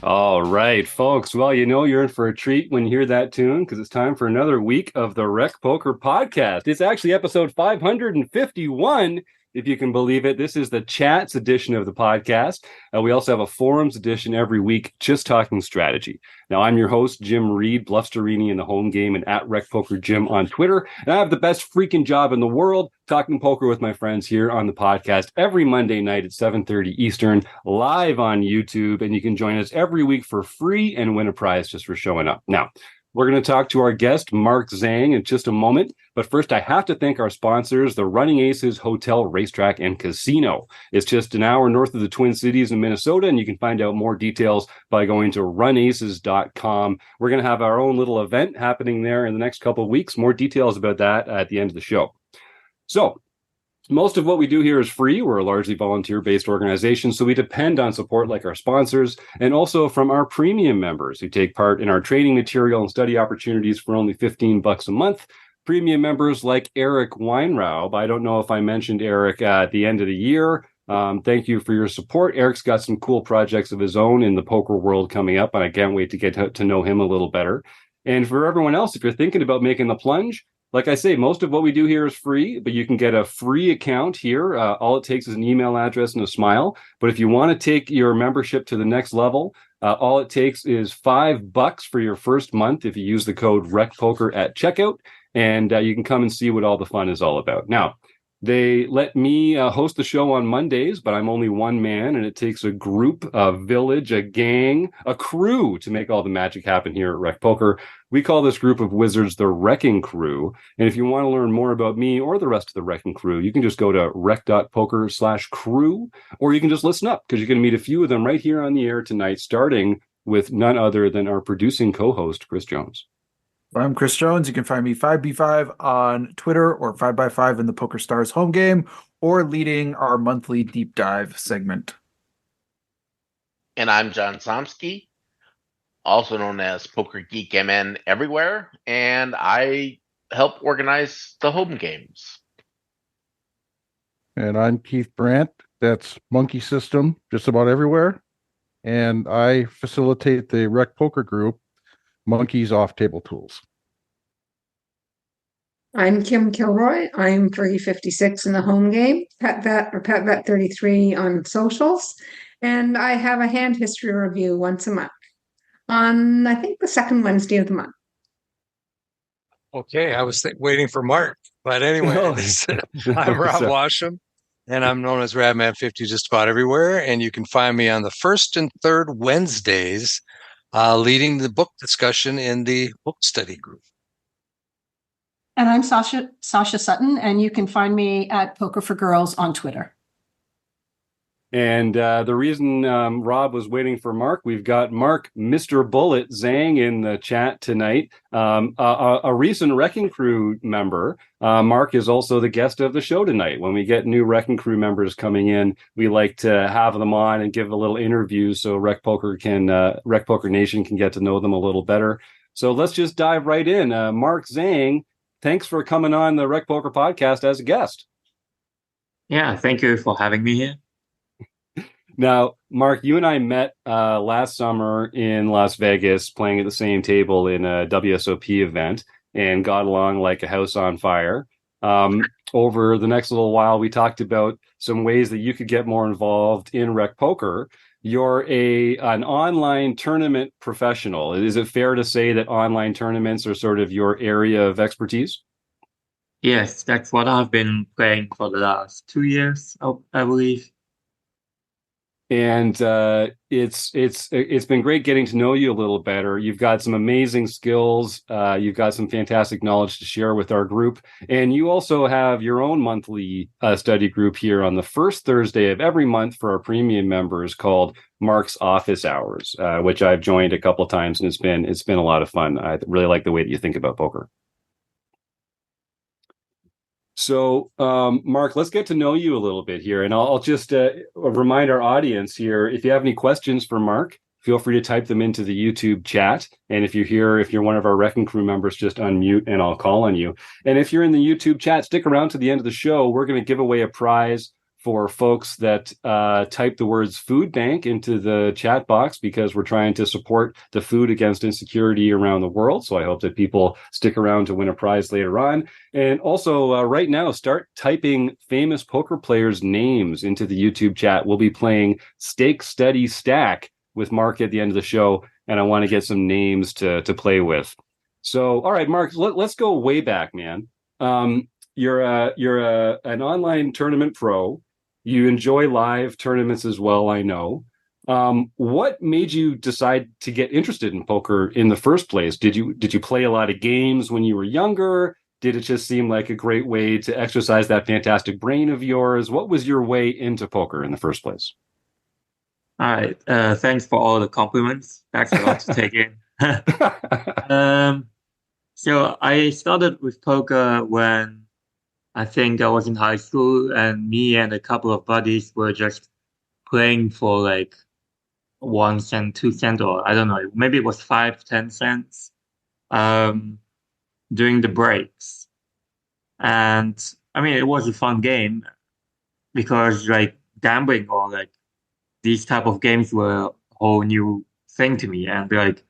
All right, folks. Well, you know you're in for a treat when you hear that tune because it's time for another week of the RecPoker podcast. It's actually episode 551, if you can believe it. This is the chats edition of the podcast. We also have a forums edition every week, just talking strategy. Now, I'm your host, Jim Reid, Blusterini in the home game and at RecPoker Jim on Twitter. And I have the best freaking job in the world, talking poker with my friends here on the podcast every Monday night at 7:30 Eastern, live on YouTube. And you can join us every week for free and win a prize just for showing up. Now, we're going to talk to our guest, Mark Zhang, in just a moment. But first, I have to thank our sponsors, the Running Aces Hotel, Racetrack, and Casino. It's just an hour north of the Twin Cities in Minnesota, and you can find out more details by going to runaces.com. We're going to have our own little event happening there in the next couple of weeks. More details about that at the end of the show. So, most of what we do here is free. We're a largely volunteer-based organization, so we depend on support like our sponsors and also from our premium members who take part in our training material and study opportunities for only $15 a month. Premium members like Eric Weinraub. I don't know if I mentioned Eric at the end of the year. Thank you for your support. Eric's got some cool projects of his own in the poker world coming up, and I can't wait to get to know him a little better. And for everyone else, if you're thinking about making the plunge, like I say, most of what we do here is free, but you can get a free account here. All it takes is an email address and a smile. But if you want to take your membership to the next level, all it takes is $5 for your first month if you use the code RecPoker at checkout, and you can come and see what all the fun is all about. Now, they let me host the show on Mondays, but I'm only one man, and it takes a group, a village, a gang, a crew to make all the magic happen here at RecPoker. We call this group of wizards the RECing Crew. And if you want to learn more about me or the rest of the RECing Crew, you can just go to rec.poker/crew, or you can just listen up because you're going to meet a few of them right here on the air tonight, starting with none other than our producing co-host, Chris Jones. I'm Chris Jones. You can find me 5B5 on Twitter or 5x5 in the Poker Stars home game or leading our monthly deep dive segment. And I'm John Somsky, also known as Poker Geek MN everywhere, and I help organize the home games. And I'm Keith Brandt. That's Monkey System, just about everywhere. And I facilitate the Rec Poker group, Monkeys Off Table Tools. I'm Kim Kilroy. I'm Fergie56 in the home game, PetVet or PetVet33 on socials. And I have a hand history review once a month on, I think, the second Wednesday of the month. Okay, I was waiting for Mark. But anyway, I'm Rob Washam, and I'm known as Radman50 just about everywhere. And you can find me on the first and third Wednesdays leading the book discussion in the book study group. And I'm Sasha Sutton, and you can find me at Poker for Girls on Twitter. And the reason Rob was waiting for Mark, we've got Mark, Mr. Bullet Zhang in the chat tonight, a recent RECing Crew member. Mark is also the guest of the show tonight. When we get new RECing Crew members coming in, we like to have them on and give a little interview so RecPoker Nation can get to know them a little better. So let's just dive right in. Mark Zhang, thanks for coming on the RecPoker podcast as a guest. Yeah, thank you for having me here. Now, Mark, you and I met last summer in Las Vegas playing at the same table in a WSOP event and got along like a house on fire. Over the next little while, we talked about some ways that you could get more involved in RecPoker. You're an online tournament professional. Is it fair to say that online tournaments are sort of your area of expertise? Yes, that's what I've been playing for the last 2 years, I believe. And it's been great getting to know you a little better. You've got some amazing skills. You've got some fantastic knowledge to share with our group. And you also have your own monthly study group here on the first Thursday of every month for our premium members called Mark's Office Hours, which I've joined a couple of times, and it's been a lot of fun. I really like the way that you think about poker. So, Mark, let's get to know you a little bit here. And I'll just remind our audience here, if you have any questions for Mark, feel free to type them into the YouTube chat. And if you're one of our RECing Crew members, just unmute and I'll call on you. And if you're in the YouTube chat, stick around to the end of the show. We're going to give away a prize for folks that type the words food bank into the chat box, because we're trying to support the food against insecurity around the world. So I hope that people stick around to win a prize later on. And also right now, start typing famous poker players' names into the YouTube chat. We'll be playing Stake, Steady, Stack with Mark at the end of the show, and I want to get some names to play with. So, all right, Mark, let's go way back, man. You're an online tournament pro. You enjoy live tournaments as well, I know. What made you decide to get interested in poker in the first place? Did you play a lot of games when you were younger? Did it just seem like a great way to exercise that fantastic brain of yours? What was your way into poker in the first place? All right. Thanks for all the compliments. That's a lot to take in. So I started with poker when I think I was in high school, and me and a couple of buddies were just playing for like 1 cent, 2 cent, or I don't know, maybe it was 5, 10 cents during the breaks. And I mean, it was a fun game because like gambling or like these type of games were a whole new thing to me. And like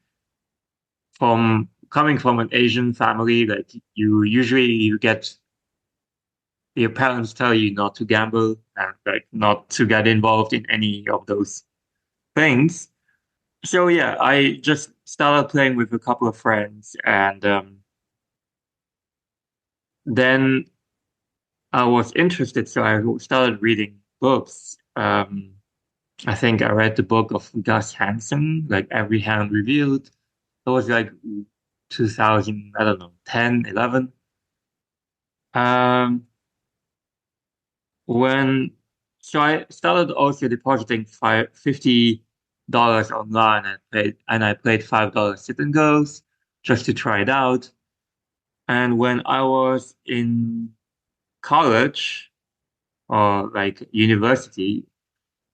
coming from an Asian family, like you get your parents tell you not to gamble and like not to get involved in any of those things. So yeah, I just started playing with a couple of friends, and then I was interested, so I started reading books. I think I read the book of Gus Hansen, like Every Hand Revealed. It was like 2000, I don't know, 10, 11. So I started also depositing $50 online, and I played $5 sit and goes just to try it out. And when I was in college or like university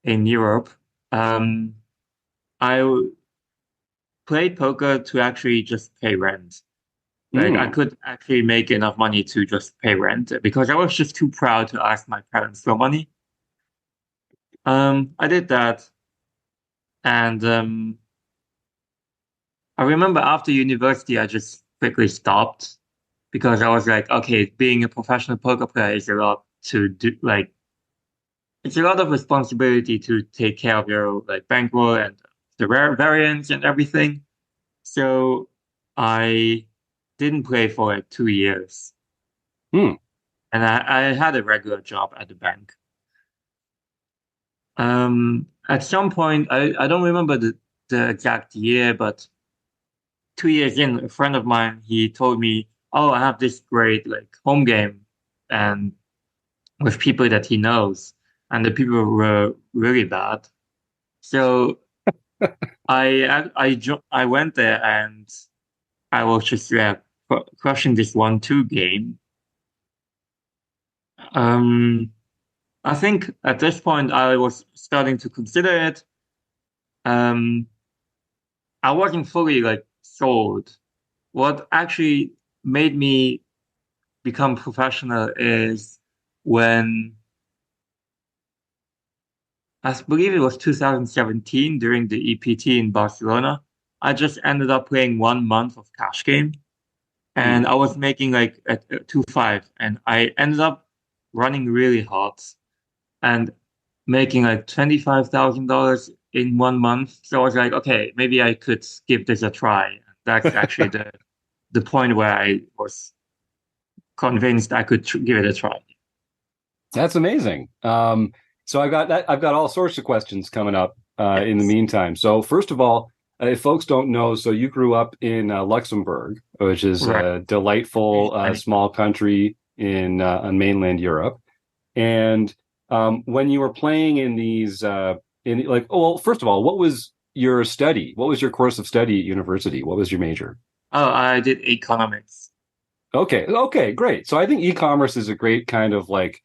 in Europe, I played poker to actually just pay rent. Like I could actually make enough money to just pay rent because I was just too proud to ask my parents for money. I did that, and I remember after university I just quickly stopped because I was like, okay, being a professional poker player is a lot to do. Like, it's a lot of responsibility to take care of your like bankroll and the variance and everything. So I didn't play for like 2 years. And I had a regular job at the bank. At some point, I don't remember the exact year, but 2 years in, a friend of mine, he told me, oh, I have this great like home game and with people that he knows, and the people were really bad. So I went there and I was just crushing this 1-2 game. I think at this point I was starting to consider it. I wasn't fully like sold. What actually made me become professional is when I believe it was 2017 during the EPT in Barcelona. I just ended up playing 1 month of cash game, and I was making like a 2-5, and I ended up running really hot and making like $25,000 in 1 month. So I was like, okay, maybe I could give this a try. That's actually the point where I was convinced I could give it a try. That's amazing. So I've got all sorts of questions coming up in the meantime. So first of all, if folks don't know, so you grew up in Luxembourg, which is a delightful small country in mainland Europe. And when you were playing in these, first of all, what was your study? What was your course of study at university? What was your major? Oh, I did economics. Okay, great. So I think e-commerce is a great kind of like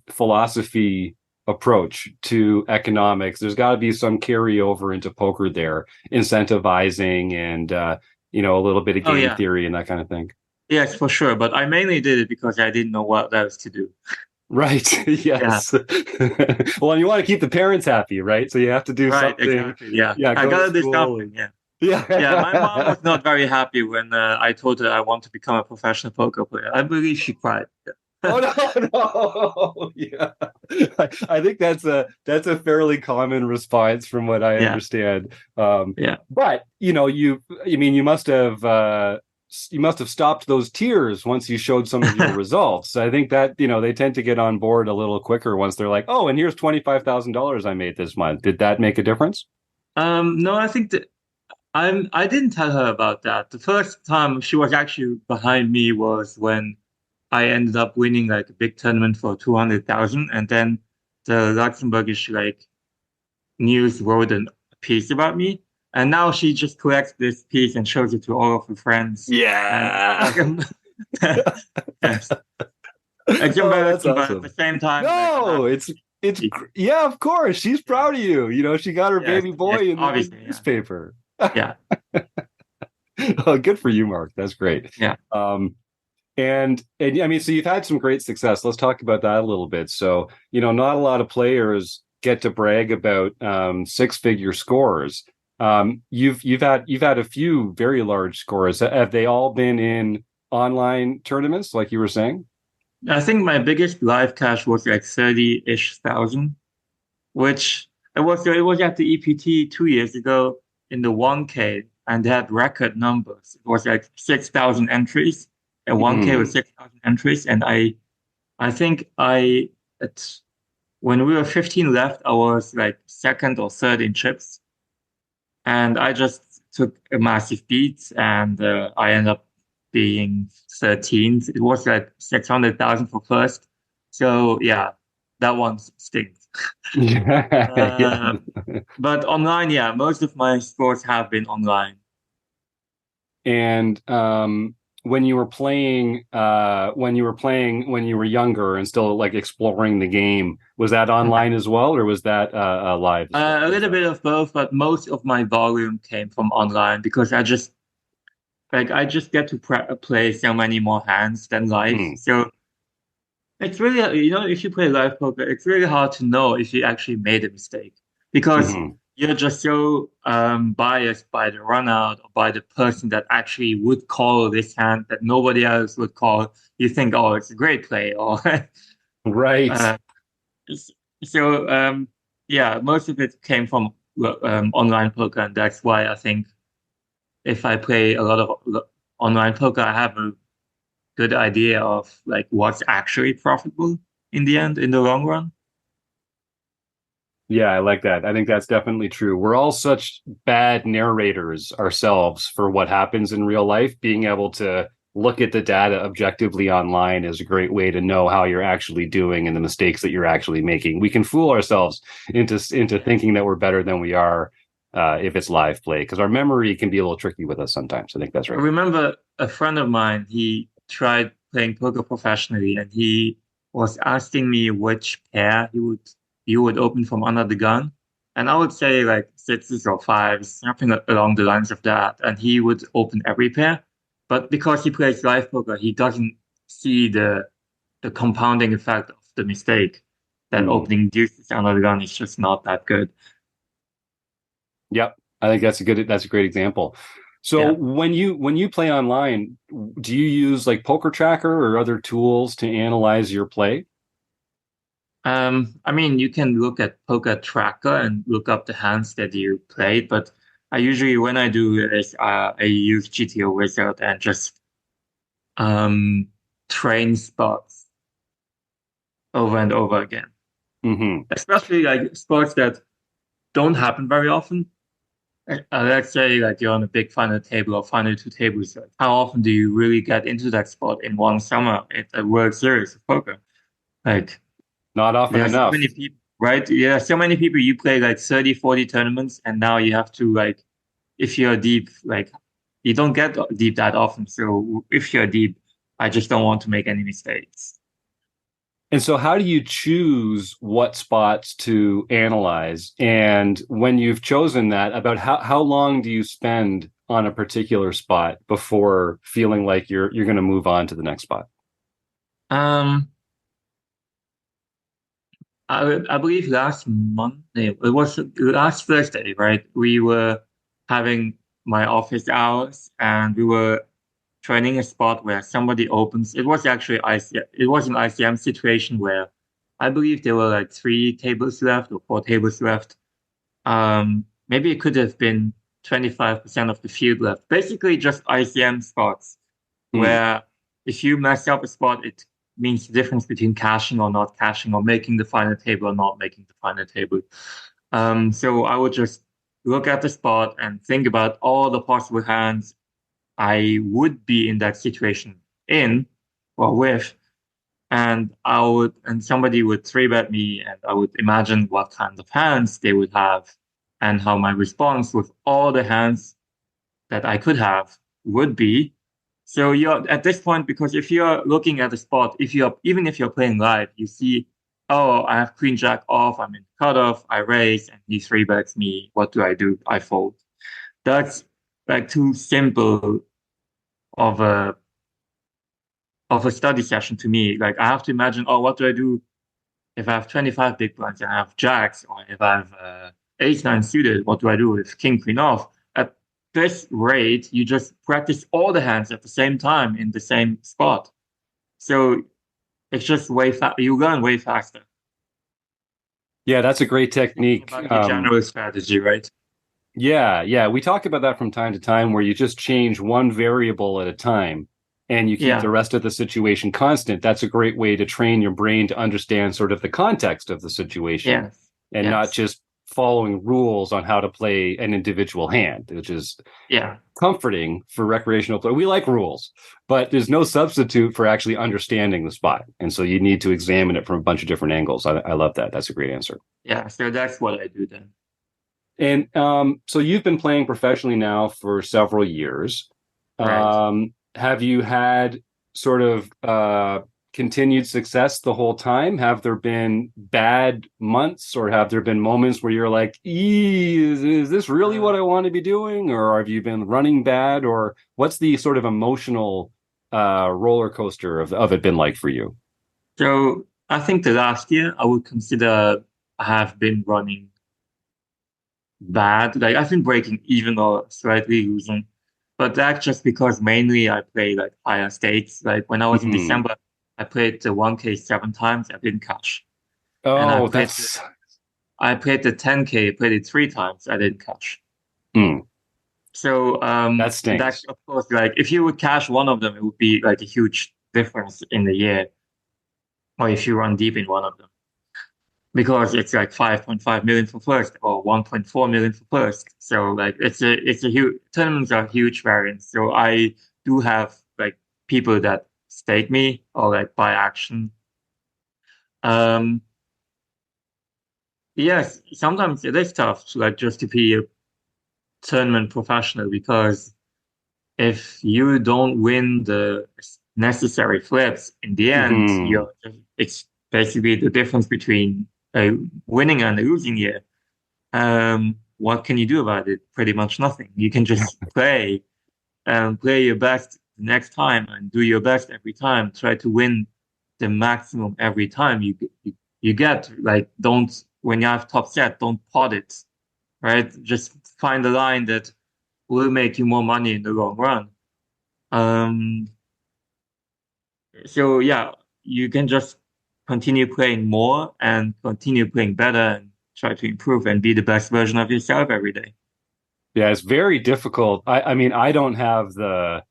philosophy approach to economics. There's got to be some carryover into poker there, incentivizing and a little bit of game theory and that kind of thing. Yes, for sure. But I mainly did it because I didn't know what else to do. Right. Yes. Well, and you want to keep the parents happy, right? So you have to do something. Exactly. Yeah. I gotta do something. Yeah. Yeah. My mom was not very happy when I told her I want to become a professional poker player. I believe she cried. Oh no! Yeah, I think that's a fairly common response from what I understand. But you must have stopped those tears once you showed some of your results. I think that they tend to get on board a little quicker once they're like, oh, and here's $25,000 I made this month. Did that make a difference? No, I think that I didn't tell her about that. The first time she was actually behind me was when I ended up winning like a big tournament for 200,000, and then the Luxembourgish news wrote a piece about me, and now she just collects this piece and shows it to all of her friends. Yeah, yes. It's embarrassing, but at the same time, it's of course she's proud of you. She got her baby boy in the newspaper. Yeah. Oh, good for you, Mark. That's great. Yeah. And I mean, so you've had some great success. Let's talk about that a little bit. So, not a lot of players get to brag about six-figure scores. You've had a few very large scores. Have they all been in online tournaments, like you were saying? I think my biggest live cash was like 30-ish thousand, which it was at the EPT 2 years ago in the 1K, and they had record numbers. It was like 6,000 entries. And 1K with 6,000 entries, and I think when we were 15 left, I was like second or third in chips, and I just took a massive beat, and I ended up being 13th. It was like 600,000 for first, so yeah, that one stinks. But online, most of my scores have been online. And when you were playing when you were younger and still like exploring the game, was that online as well, or was that live? A little bit of both, but most of my volume came from online because I just get to play so many more hands than live. So it's really, if you play live poker, it's really hard to know if you actually made a mistake because you're just so biased by the run out or by the person that actually would call this hand that nobody else would call. You think, oh, it's a great play, or right. Most of it came from online poker, and that's why I think if I play a lot of online poker, I have a good idea of like what's actually profitable in the end, in the long run. Yeah, I like that. I think that's definitely true. We're all such bad narrators ourselves for what happens in real life. Being able to look at the data objectively online is a great way to know how you're actually doing and the mistakes that you're actually making. We can fool ourselves into thinking that we're better than we are if it's live play, because our memory can be a little tricky with us sometimes. I think that's right. I remember a friend of mine, he tried playing poker professionally, and he was asking me which pair you would open from under the gun. And I would say like sixes or fives, something along the lines of that. And he would open every pair. But because he plays live poker, he doesn't see the compounding effect of the mistake that opening deuces under the gun is just not that good. Yep. I think that's a great example. So when you play online, do you use like Poker Tracker or other tools to analyze your play? I mean, you can look at Poker Tracker and look up the hands that you played, but I usually, when I do is I use GTO Wizard and just train spots over and over again. Especially like spots that don't happen very often. Let's say like you're on a big final table or final two tables. How often do you really get into that spot in one summer at a World Series of poker? Like, not often enough. So many people, right? Yeah, so many people, you play like 30, 40 tournaments, and now you have to like, if you're deep, like you don't get deep that often. So if you're deep, I just don't want to make any mistakes. And so how do you choose what spots to analyze? And when you've chosen that, about how long do you spend on a particular spot before feeling like you're going to move on to the next spot? I believe last Monday, it was last Thursday, right? We were having my office hours and we were training a spot where somebody opens. It was actually it was an ICM situation where I believe there were like 3 tables left or 4 tables left. Maybe it could have been 25% of the field left. Basically just ICM spots where if you mess up a spot, it means the difference between cashing or not cashing, or making the final table or not making the final table. So I would just look at the spot and think about all the possible hands I would be in that situation in or with, and somebody would 3-bet me, and I would imagine what kind of hands they would have and how my response with all the hands that I could have would be. So you're at this point, because if you're looking at the spot, even if you're playing live, you see, oh, I have queen jack off, I'm in cutoff, I raise, and he 3-bets me. What do? I fold. That's like too simple of a study session to me. Like I have to imagine, oh, what do I do if I have 25 big blinds and I have jacks, or if I have ace-9 suited? What do I do with king queen off? At this rate, you just practice all the hands at the same time in the same spot. So it's just you learn way faster. Yeah, that's a great technique. About the general strategy, right? Yeah. We talk about that from time to time, where you just change one variable at a time and you keep the rest of the situation constant. That's a great way to train your brain to understand sort of the context of the situation and not just following rules on how to play an individual hand, which is comforting for recreational play. We like rules, but there's no substitute for actually understanding the spot. And so you need to examine it from a bunch of different angles. I love that. That's a great answer. Yeah, so that's what I do then. And so you've been playing professionally now for several years. Right. Have you had sort of continued success the whole time? Have there been bad months, or have there been moments where you're like, is this really what I want to be doing? Or have you been running bad? Or what's the sort of emotional roller coaster of it been like for you? So I think the last year I would consider I have been running bad. Like I've been breaking even or slightly losing. But that's just because mainly I play like higher stakes. Like when I was in December, I played the 1K 7 times. I didn't cash. Oh, I played the 10K, played it 3 times. I didn't cash. So that stinks. That's of course, like if you would cash one of them, it would be like a huge difference in the year. Or if you run deep in one of them, because it's like 5.5 million for first or 1.4 million for first. So like it's a huge, tournaments are huge variance. So I do have like people that stake me or like buy action. Yes, sometimes it is tough to like just to be a tournament professional, because if you don't win the necessary flips in the end, it's basically the difference between a winning and a losing year. What can you do about it? Pretty much nothing. You can just play your best next time and do your best every time. Try to win the maximum every time you get. Like, when you have top set, don't pot it, right? Just find a line that will make you more money in the long run. So yeah, you can just continue playing more and continue playing better and try to improve and be the best version of yourself every day. Yeah, it's very difficult. I mean, I don't have the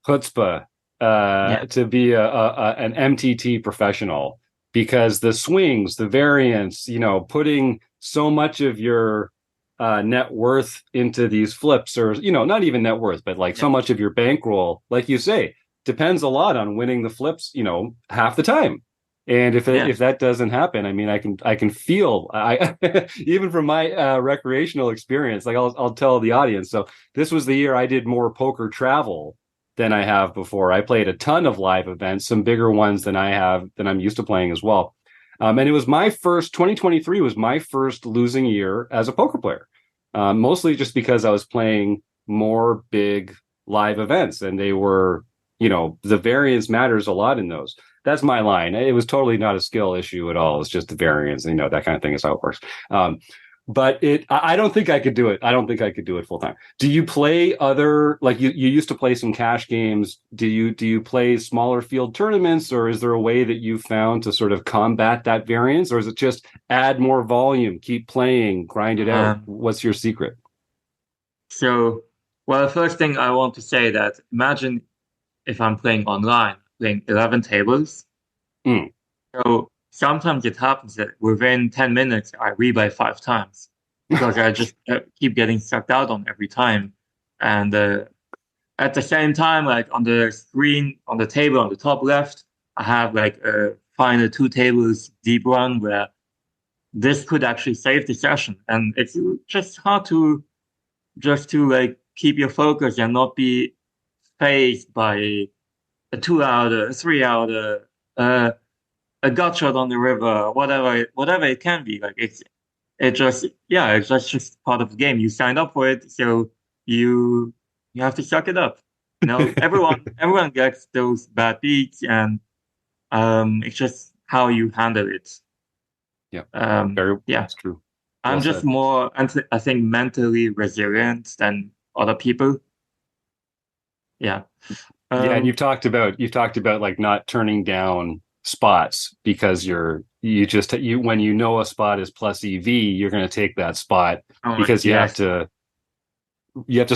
chutzpah to be an MTT professional, because the swings, the variance, putting so much of your net worth into these flips, or, not even net worth, but like so much of your bankroll, like you say, depends a lot on winning the flips, half the time. And if that doesn't happen, I mean, I can feel, even from my recreational experience, like I'll tell the audience. So this was the year I did more poker travel than I have before. I played a ton of live events, some bigger ones than I'm used to playing as well. And it was 2023 was my first losing year as a poker player, mostly just because I was playing more big live events, and they were, the variance matters a lot in those. That's my line. It was totally not a skill issue at all. It's just the variance, that kind of thing is how it works. But I don't think I could do it. I don't think I could do it full time. Do you play other, like you used to play some cash games? Do you play smaller field tournaments, or is there a way that you found to sort of combat that variance, or is it just add more volume, keep playing, grind it out? What's your secret? So, well, the first thing I want to say that imagine if I'm playing online, playing 11 tables. So sometimes it happens that within 10 minutes, I rebuy 5 times because I just keep getting sucked out on every time. And at the same time, like on the screen, on the table on the top left, I have like a final 2 tables deep run where this could actually save the session. And it's just hard to like keep your focus and not be faced by a 2-outer, a 3-outer, a gut shot on the river, whatever it can be. Like it's just part of the game. You signed up for it, so you have to suck it up. Everyone gets those bad beats, and it's just how you handle it. Yeah, that's true. I'm just more, I think, mentally resilient than other people. Yeah. And you've talked about like not turning down spots because when you know a spot is plus EV, you're going to take that spot because you have to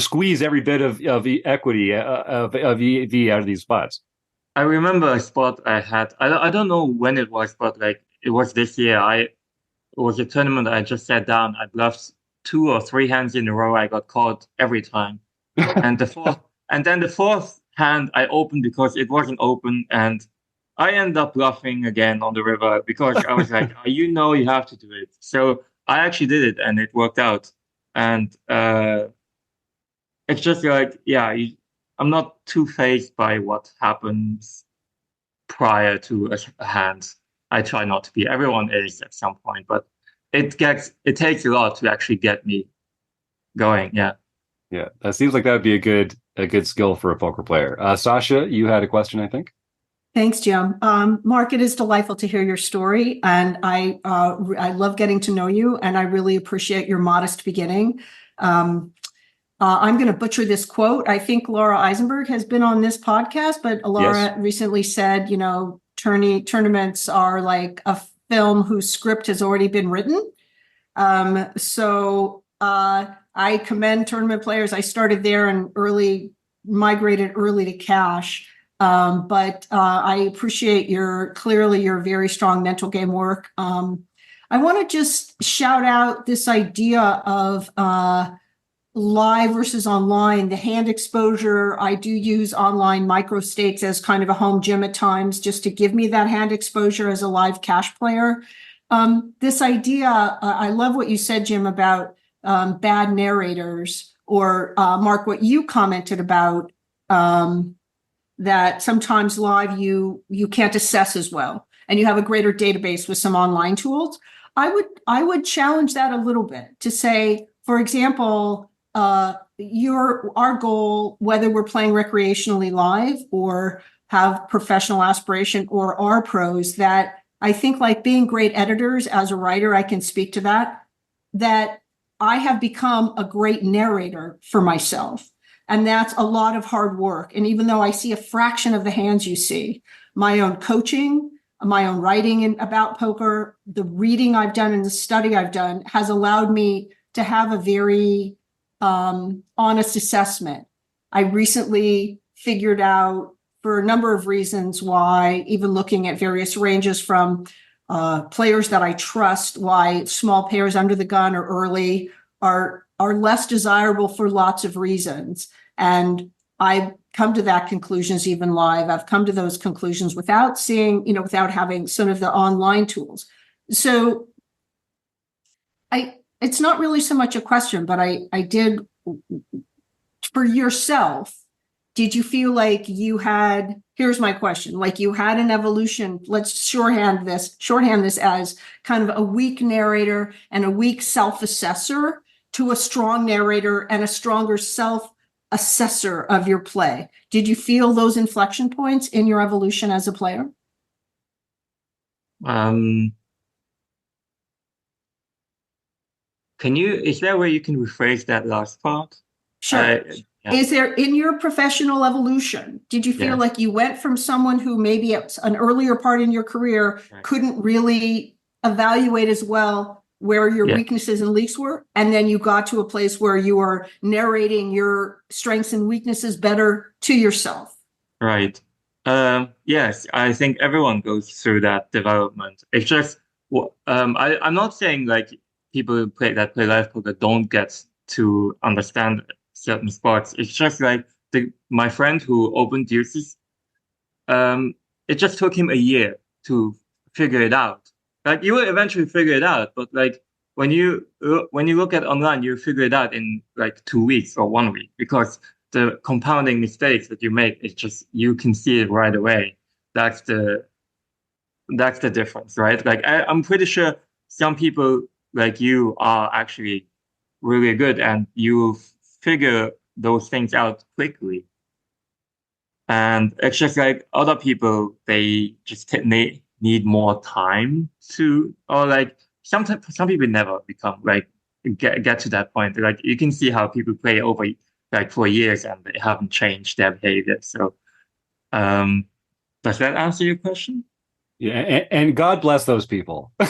squeeze every bit of equity of EV out of these spots. I remember a spot I had. I don't know when it was, but like it was this year. It was a tournament. I just sat down. I bluffed 2 or 3 hands in a row. I got caught every time, and then the fourth hand I opened because it wasn't open, and I ended up bluffing again on the river because I was like, you have to do it. So I actually did it, and it worked out. And it's just like, I'm not too fazed by what happens prior to a hand. I try not to be. Everyone is at some point, but it takes a lot to actually get me going. Yeah. Yeah, that seems like that would be a good skill for a poker player. Sasha, you had a question, I think. Thanks, Jim. Mark, it is delightful to hear your story, and I love getting to know you, and I really appreciate your modest beginning. I'm going to butcher this quote. I think Laura Eisenberg has been on this podcast, but Laura recently said, tournaments are like a film whose script has already been written. So I commend tournament players. I started there and migrated early to cash. But I appreciate your very strong mental game work. I want to just shout out this idea of live versus online, the hand exposure. I do use online micro stakes as kind of a home gym at times, just to give me that hand exposure as a live cash player. This idea, I love what you said, Jim, about bad narrators, or Mark, what you commented about, that sometimes live you can't assess as well, and you have a greater database with some online tools. I would challenge that a little bit to say, for example, our goal, whether we're playing recreationally live or have professional aspiration or are pros, that I think, like being great editors, as a writer, I can speak to that I have become a great narrator for myself. And that's a lot of hard work. And even though I see a fraction of the hands you see, my own coaching, my own writing about poker, the reading I've done and the study I've done has allowed me to have a very honest assessment. I recently figured out, for a number of reasons, why, even looking at various ranges from players that I trust, why small pairs under the gun or early are less desirable for lots of reasons. And I've come to that conclusions even live. I've come to those conclusions without seeing, without having sort of the online tools. So it's not really so much a question, but I did, for yourself, did you feel like you had, here's my question, like you had an evolution, let's shorthand this as kind of a weak narrator and a weak self-assessor to a strong narrator and a stronger self-assessor of your play. Did you feel those inflection points in your evolution as a player? Is there a way you can rephrase that last part? Sure. Is there, in your professional evolution, did you feel like you went from someone who maybe at an earlier part in your career couldn't really evaluate as well where your weaknesses and leaks were, and then you got to a place where you are narrating your strengths and weaknesses better to yourself? Right. Yes, I think everyone goes through that development. It's just, I'm not saying like people who play live poker don't get to understand certain spots. It's just like my friend who opened Deuces, it just took him a year to figure it out. Like you will eventually figure it out, but like when you look at online, you figure it out in like 2 weeks or 1 week, because the compounding mistakes that you make, it's just, you can see it right away. That's the difference, right? Like I'm pretty sure some people like you are actually really good and you figure those things out quickly. And it's just like other people, they just need more time to, or like some people never become like get to that point. Like you can see how people play over like for years and they haven't changed their behavior. So does that answer your question? Yeah, and God bless those people. No.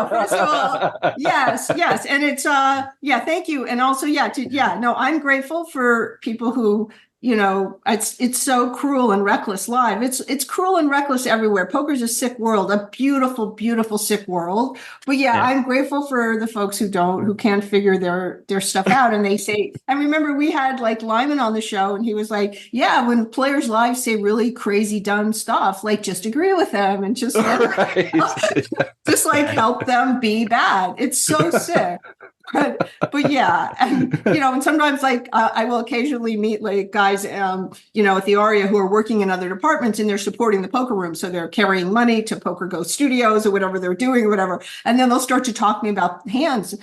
First of all, yes, and it's thank you, and also I'm grateful for people who, you know, it's so cruel and reckless live. It's cruel and reckless everywhere. Poker's a sick world, a beautiful, beautiful sick world. But I'm grateful for the folks who can't figure their stuff out. And they say, I remember we had like Lyman on the show, and he was like, when players live say really crazy, dumb stuff, like just agree with them and just just like help them be bad. It's so sick. But and you know, and sometimes like I will occasionally meet like guys you know, at the Aria who are working in other departments, and they're supporting the poker room, so they're carrying money to Poker Go Studios or whatever they're doing or whatever, and then they'll start to talk to me about hands,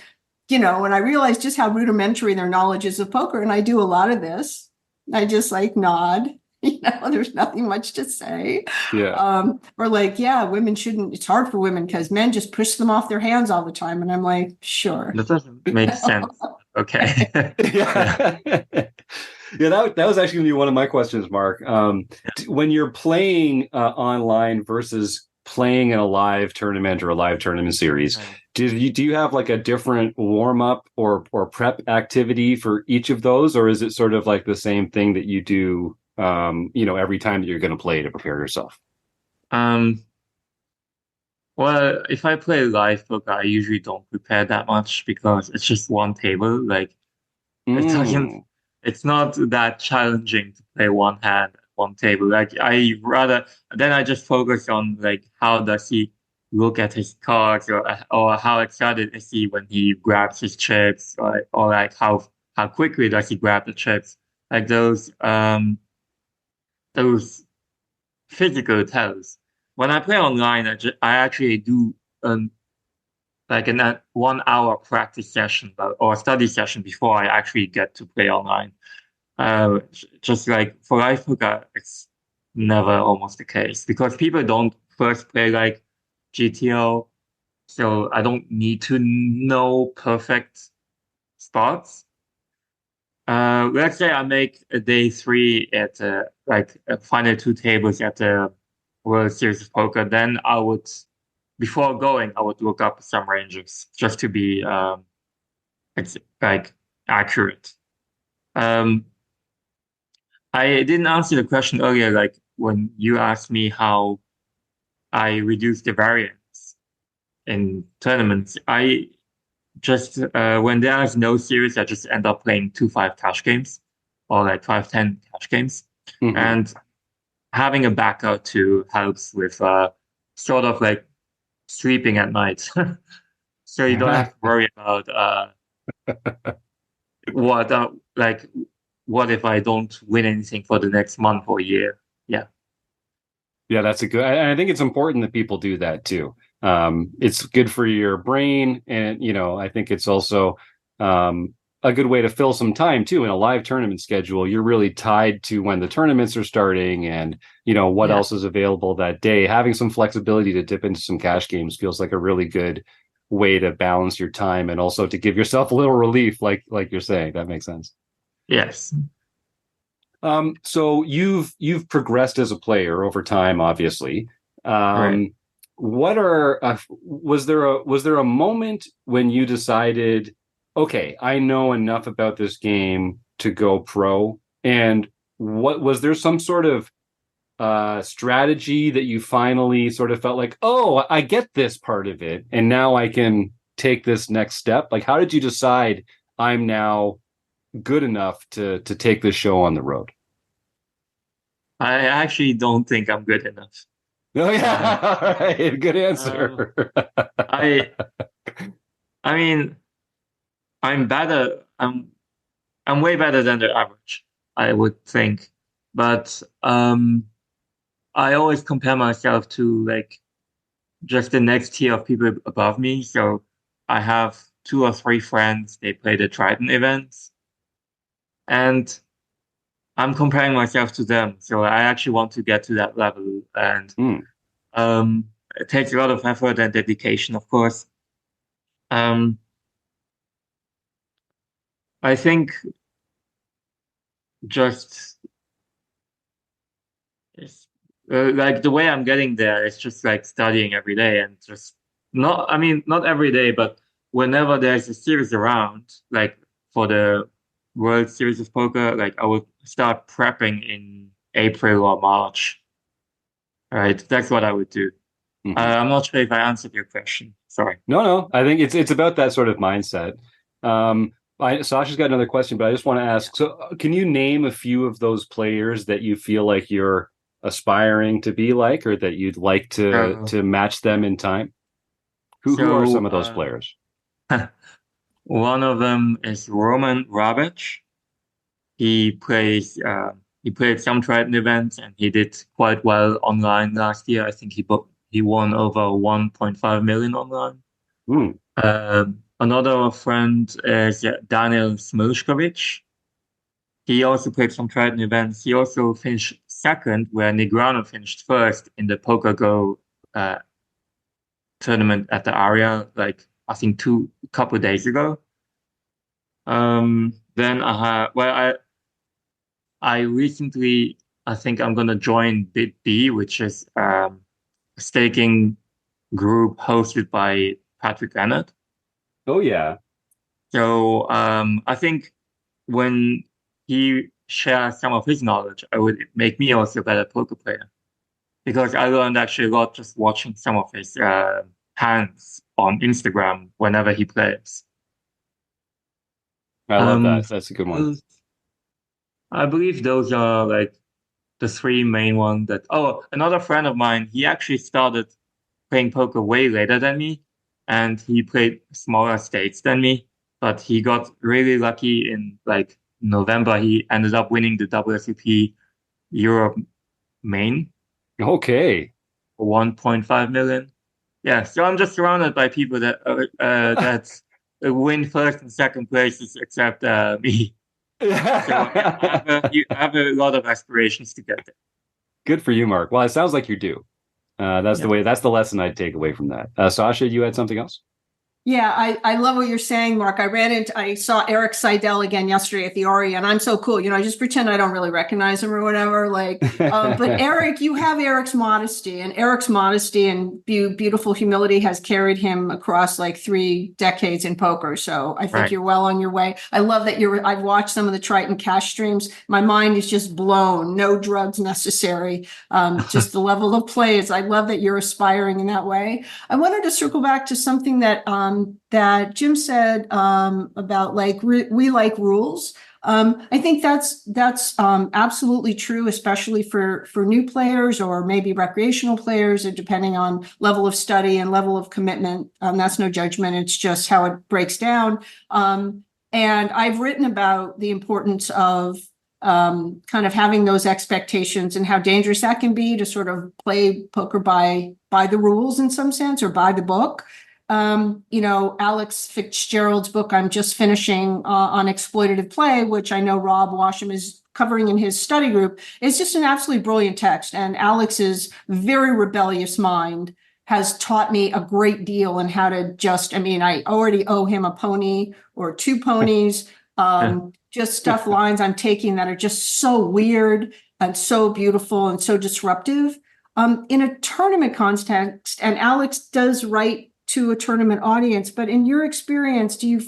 you know, and I realize just how rudimentary their knowledge is of poker, and I do a lot of this. I just like nod. You know, there's nothing much to say. Or like, women shouldn't, it's hard for women because men just push them off their hands all the time. And I'm like, sure. That doesn't make sense. Okay. That was actually going to be one of my questions, Mark. When you're playing online versus playing in a live tournament or a live tournament series, do you have like a different warm-up or prep activity for each of those? Or is it sort of like the same thing that you do you know, every time that you're going to play to prepare yourself? Well, if I play live poker, I usually don't prepare that much because it's just one table. Like it's not that challenging to play one hand, one table. Like I just focus on like how does he look at his cards, or how excited is he when he grabs his chips, or like how quickly does he grab the chips? Like those physical tells. When I play online, I actually do like a 1 hour practice session or study session before I actually get to play online. Just like for live poker, it's never almost the case because people don't first play like GTO, so I don't need to know perfect spots. Let's say I make a day 3 at like final 2 tables at the World Series of Poker. Then I would, before going, I would look up some ranges just to be it's like accurate. I didn't answer the question earlier, like when you asked me how I reduce the variance in tournaments. I just when there is no series, I just end up playing 2-5 cash games or like 5-10 cash games, and having a backup too helps with sort of like sleeping at night, so you don't have to worry about what if I don't win anything for the next month or year? Yeah. Yeah, that's a good. I think it's important that people do that too. It's good for your brain, and I think it's also a good way to fill some time too. In a live tournament schedule, you're really tied to when the tournaments are starting, and what else is available that day. Having some flexibility to dip into some cash games feels like a really good way to balance your time, and also to give yourself a little relief, like you're saying. That makes sense. Yes. So you've progressed as a player over time, obviously. Right. Was there a moment when you decided, okay, I know enough about this game to go pro? And what was there some sort of strategy that you finally sort of felt like, oh, I get this part of it, and now I can take this next step? Like, how did you decide I'm now good enough to take this show on the road? I actually don't think I'm good enough. Oh yeah, all right, good answer. I mean, I'm better. I'm way better than the average, I would think. But I always compare myself to like just the next tier of people above me. So I have 2 or 3 friends. They play the Triton events, and I'm comparing myself to them. So I actually want to get to that level, and it takes a lot of effort and dedication, of course. I think just like the way I'm getting there is just like studying every day, and just not every day, but whenever there's a series around, like for the World Series of Poker, like I would start prepping in April or March. Right, that's what I would do. I'm not sure if I answered your question. Sorry. No. I think it's about that sort of mindset. Sasha's got another question, but I just want to ask. So, can you name a few of those players that you feel like you're aspiring to be like, or that you'd like to match them in time? Who are some of those players? One of them is Roman Rabic. He played some Triton events, and he did quite well online last year. I think he won over 1.5 million online. Another friend is Daniel Smilskovic. He also played some Triton events. He also finished second, where Negreanu finished first in the PokerGo tournament at the area, like I think a couple of days ago. Then I recently, I think I'm gonna join BitB, which is a staking group hosted by Patrick Ennett. Oh yeah. So I think when he shares some of his knowledge, it would make me also a better poker player, because I learned actually a lot just watching some of his hands on Instagram whenever he plays. I love that. That's a good one. I believe those are like the 3 main ones that. Oh, another friend of mine, he actually started playing poker way later than me, and he played smaller stakes than me, but he got really lucky in like November. He ended up winning the WSOP Europe main. Okay. For 1.5 million. Yeah, so I'm just surrounded by people that that win first and second places, except me. So I have a lot of aspirations to get there. Good for you, Mark. Well, it sounds like you do. That's the lesson I'd take away from that. Sasha, you had something else? Yeah, I love what you're saying, Mark. I saw Eric Seidel again yesterday at the Ori, and I'm so cool. I just pretend I don't really recognize him or whatever. But Eric, you have Eric's modesty, and beautiful humility has carried him across like 3 decades in poker. So I think you're well on your way. I love that I've watched some of the Triton cash streams. My mind is just blown. No drugs necessary. Just the level of plays. I love that you're aspiring in that way. I wanted to circle back to something that Jim said about like we like rules. I think that's absolutely true, especially for new players or maybe recreational players, and depending on level of study and level of commitment. That's no judgment. It's just how it breaks down. And I've written about the importance of kind of having those expectations and how dangerous that can be to sort of play poker by the rules in some sense or by the book. Alex Fitzgerald's book I'm just finishing on exploitative play, which I know Rob Washam is covering in his study group, is just an absolutely brilliant text. And Alex's very rebellious mind has taught me a great deal in how to I already owe him a pony or two ponies, just stuff lines I'm taking that are just so weird and so beautiful and so disruptive. In a tournament context, and Alex does write to a tournament audience, but in your experience, do you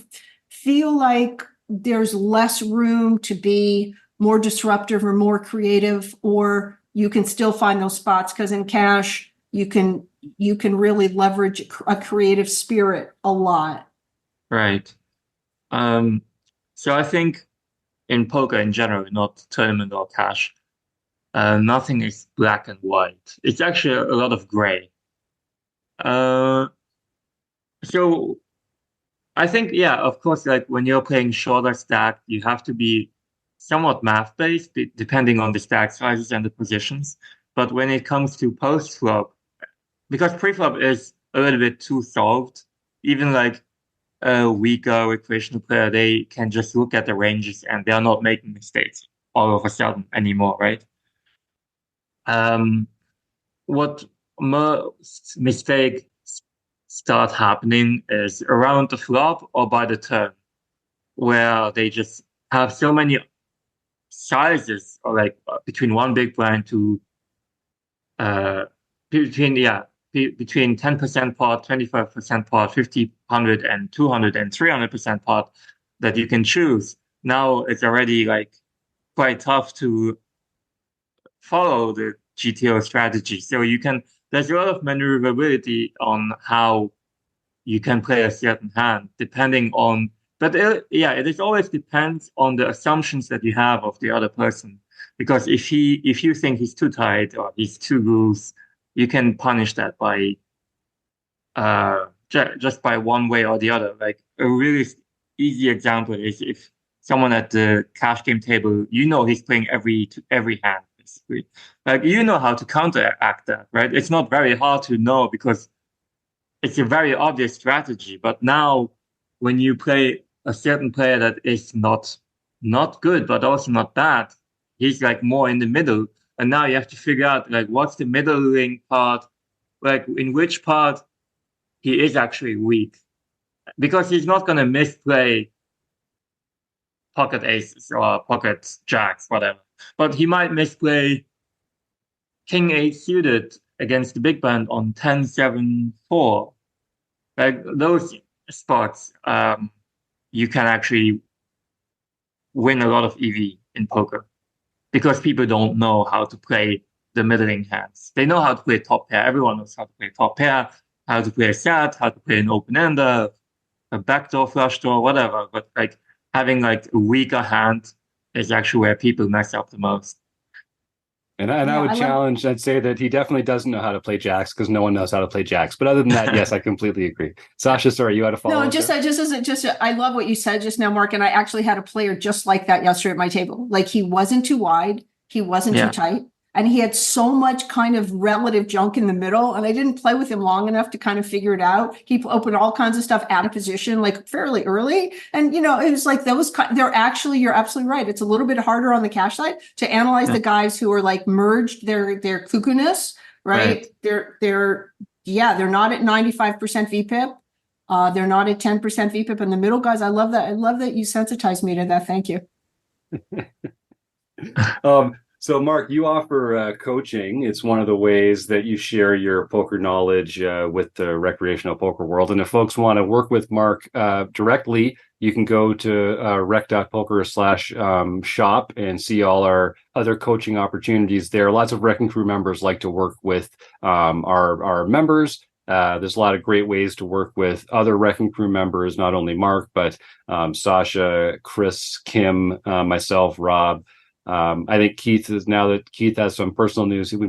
feel like there's less room to be more disruptive or more creative, or you can still find those spots? Because in cash, you can really leverage a creative spirit a lot. Right. So I think in poker in general, not tournament or cash, nothing is black and white. It's actually a lot of gray. So I think, yeah, of course, like when you're playing shorter stack, you have to be somewhat math-based, depending on the stack sizes and the positions. But when it comes to post-flop, because pre-flop is a little bit too solved, even like a weaker recreational player, they can just look at the ranges and they're not making mistakes all of a sudden anymore, right? What most mistakes start happening is around the flop or by the turn, where they just have so many sizes, or like between one big blind to between 10% pot, 25% pot, 50, 100, and 200 and 300% pot that you can choose. Now it's already like quite tough to follow the GTO strategy. So there's a lot of maneuverability on how you can play a certain hand, depending on, but it always depends on the assumptions that you have of the other person. Because if you think he's too tight or he's too loose, you can punish that by just by one way or the other. Like a really easy example is if someone at the cash game table, he's playing every hand. Like, how to counteract that, right? It's not very hard to know because it's a very obvious strategy. But now when you play a certain player that is not good, but also not bad, he's like more in the middle. And now you have to figure out like what's the middling part, like in which part he is actually weak. Because he's not going to misplay pocket aces or pocket jacks, whatever. But he might misplay King 8 suited against the big blind on 10-7-4. Like those spots, you can actually win a lot of EV in poker because people don't know how to play the middling hands. They know how to play top pair. Everyone knows how to play top pair, how to play a set, how to play an open-ender, a backdoor, flush draw, whatever. But like having like a weaker hand is actually where people mess up the most. And I would challenge, I'd say that he definitely doesn't know how to play jacks because no one knows how to play jacks. But other than that, yes, I completely agree. Sasha, sorry, you had a follow-up? No, I love what you said just now, Mark. And I actually had a player just like that yesterday at my table. Like he wasn't too wide, he wasn't too tight, and he had so much kind of relative junk in the middle. And I didn't play with him long enough to kind of figure it out. He opened all kinds of stuff out of position, like fairly early. And, it was like you're absolutely right. It's a little bit harder on the cash side to analyze the guys who are like merged their cuckoo-ness, right? They're not at 95% VPIP. They're not at 10% VPIP. And the middle guys, I love that. I love that you sensitized me to that. Thank you. So, Mark, you offer coaching. It's one of the ways that you share your poker knowledge with the recreational poker world. And if folks want to work with Mark directly, you can go to rec.poker/shop and see all our other coaching opportunities there. Lots of Wrecking Crew members like to work with our members. There's a lot of great ways to work with other Wrecking Crew members, not only Mark, but Sasha, Chris, Kim, myself, Rob. I think Keith now that Keith has some personal news, we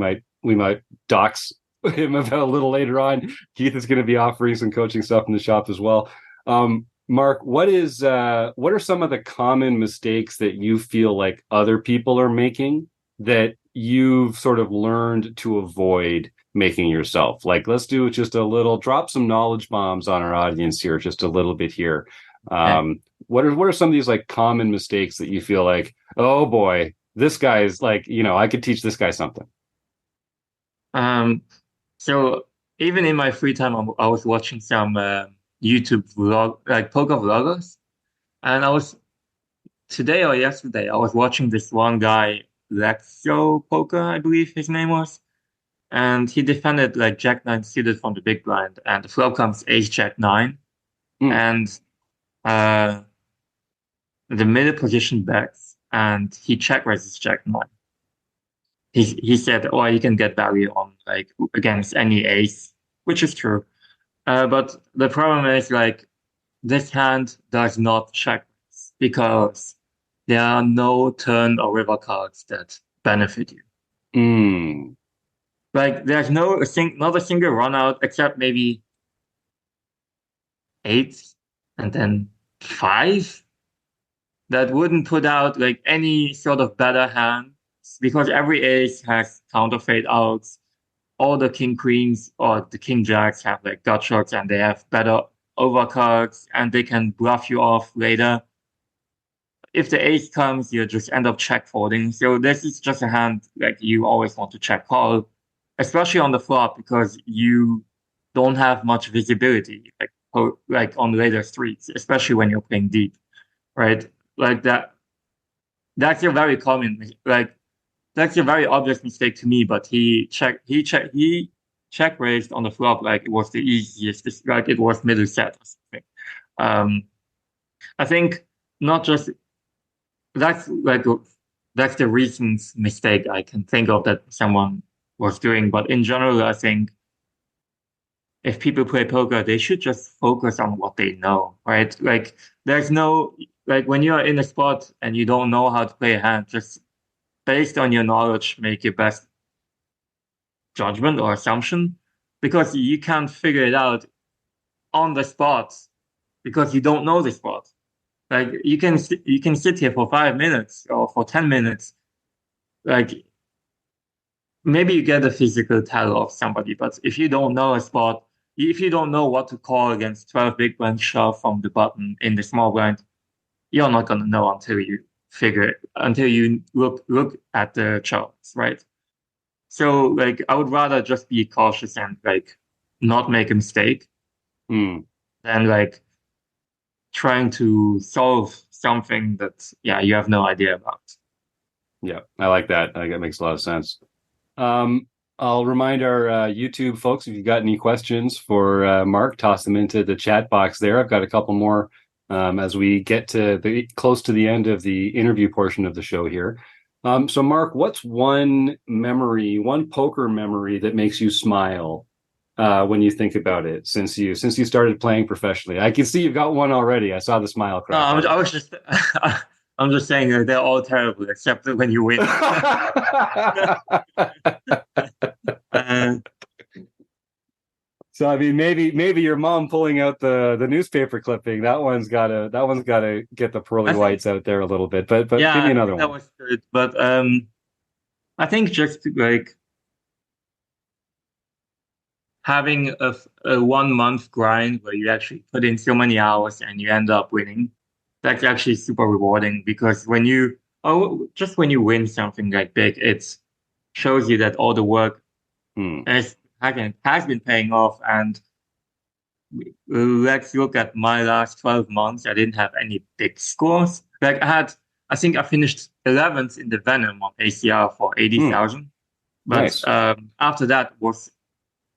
might dox him about a little later on. Keith is going to be offering some coaching stuff in the shop as well. Mark, what are some of the common mistakes that you feel like other people are making that you've sort of learned to avoid making yourself? Like, let's do just a little, drop some knowledge bombs on our audience here, just a little bit here. What are some of these like common mistakes that you feel like, oh boy, this guy is like, I could teach this guy something? So even in my free time, I was watching some YouTube vlog, like poker vloggers, and today or yesterday, I was watching this one guy, RecPoker, I believe his name was, and he defended like Jack 9 suited from the big blind, and the flop comes Ace Jack 9, and the middle position bets, and he check raises Jack 9. He said, "Oh, you can get value on like against any ace," which is true. But the problem is like this hand does not check raise because there are no turn or river cards that benefit you. Like there's not a single run out except maybe 8 and then 5 that wouldn't put out like any sort of better hand because every ace has counter fade outs. All the king queens or the king jacks have like gut shots and they have better overcards and they can bluff you off later. If the ace comes, you just end up check folding. So this is just a hand like you always want to check call, especially on the flop because you don't have much visibility like on later streets, especially when you're playing deep, right? Like that. That's a very common that's a very obvious mistake to me. But he check raised on the flop like it was the easiest, like it was middle set or something. I think not just. That's the recent mistake I can think of that someone was doing. But in general, I think if people play poker, they should just focus on what they know, right? Like there's no, like when you're in a spot and you don't know how to play a hand, just based on your knowledge, make your best judgment or assumption because you can't figure it out on the spot because you don't know the spot. Like you can sit here for 5 minutes or for 10 minutes, like maybe you get a physical tell of somebody, but if you don't know a spot, if you don't know what to call against 12 big blind shove from the button in the small blind, you're not gonna know until you look at the charts, right? So like I would rather just be cautious and like not make a mistake than like trying to solve something that you have no idea about. Yeah, I like that. I think that makes a lot of sense. I'll remind our YouTube folks, if you've got any questions for Mark, toss them into the chat box there. I've got a couple more as we get to close to the end of the interview portion of the show here. So Mark, what's one poker memory that makes you smile when you think about it since you started playing professionally? I can see you've got one already. I saw the smile crack. No, I was just I'm just saying that they're all terrible except when you win. So I mean, maybe your mom pulling out the newspaper clipping. That one's gotta get the pearly whites out there a little bit. But yeah, give me another one. That was good. But I think just like having a 1 month grind where you actually put in so many hours and you end up winning, that's actually super rewarding because when you win something like big, it shows you that all the work has been paying off. And let's look at my last 12 months. I didn't have any big scores. Like I think I finished 11th in the Venom on ACR for 80,000. But nice. After that was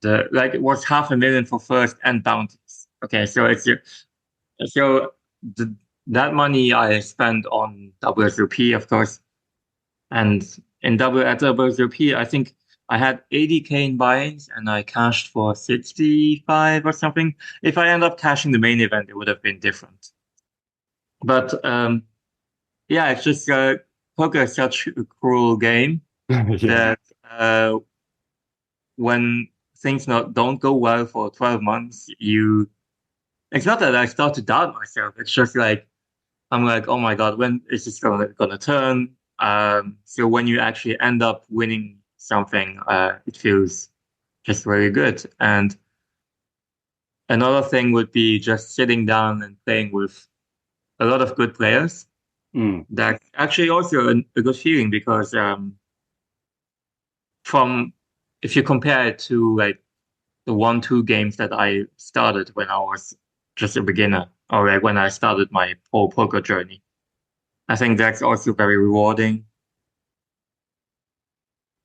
it was $500,000 for first and bounties. Okay, so that money I spent on WSOP, of course, and at WSOP, I think I had 80K in buy-ins and I cashed for 65 or something. If I end up cashing the main event, it would have been different. But it's just poker is such a cruel game that when things don't go well for 12 months, you it's not that I start to doubt myself. It's just like I'm like, oh my God, when is this gonna turn? So when you actually end up winning something, it feels just very good. And another thing would be just sitting down and playing with a lot of good players. That's actually also a good feeling because from if you compare it to like the 1-2 games that I started when I was just a beginner, or like when I started my pro poker journey, I think that's also very rewarding.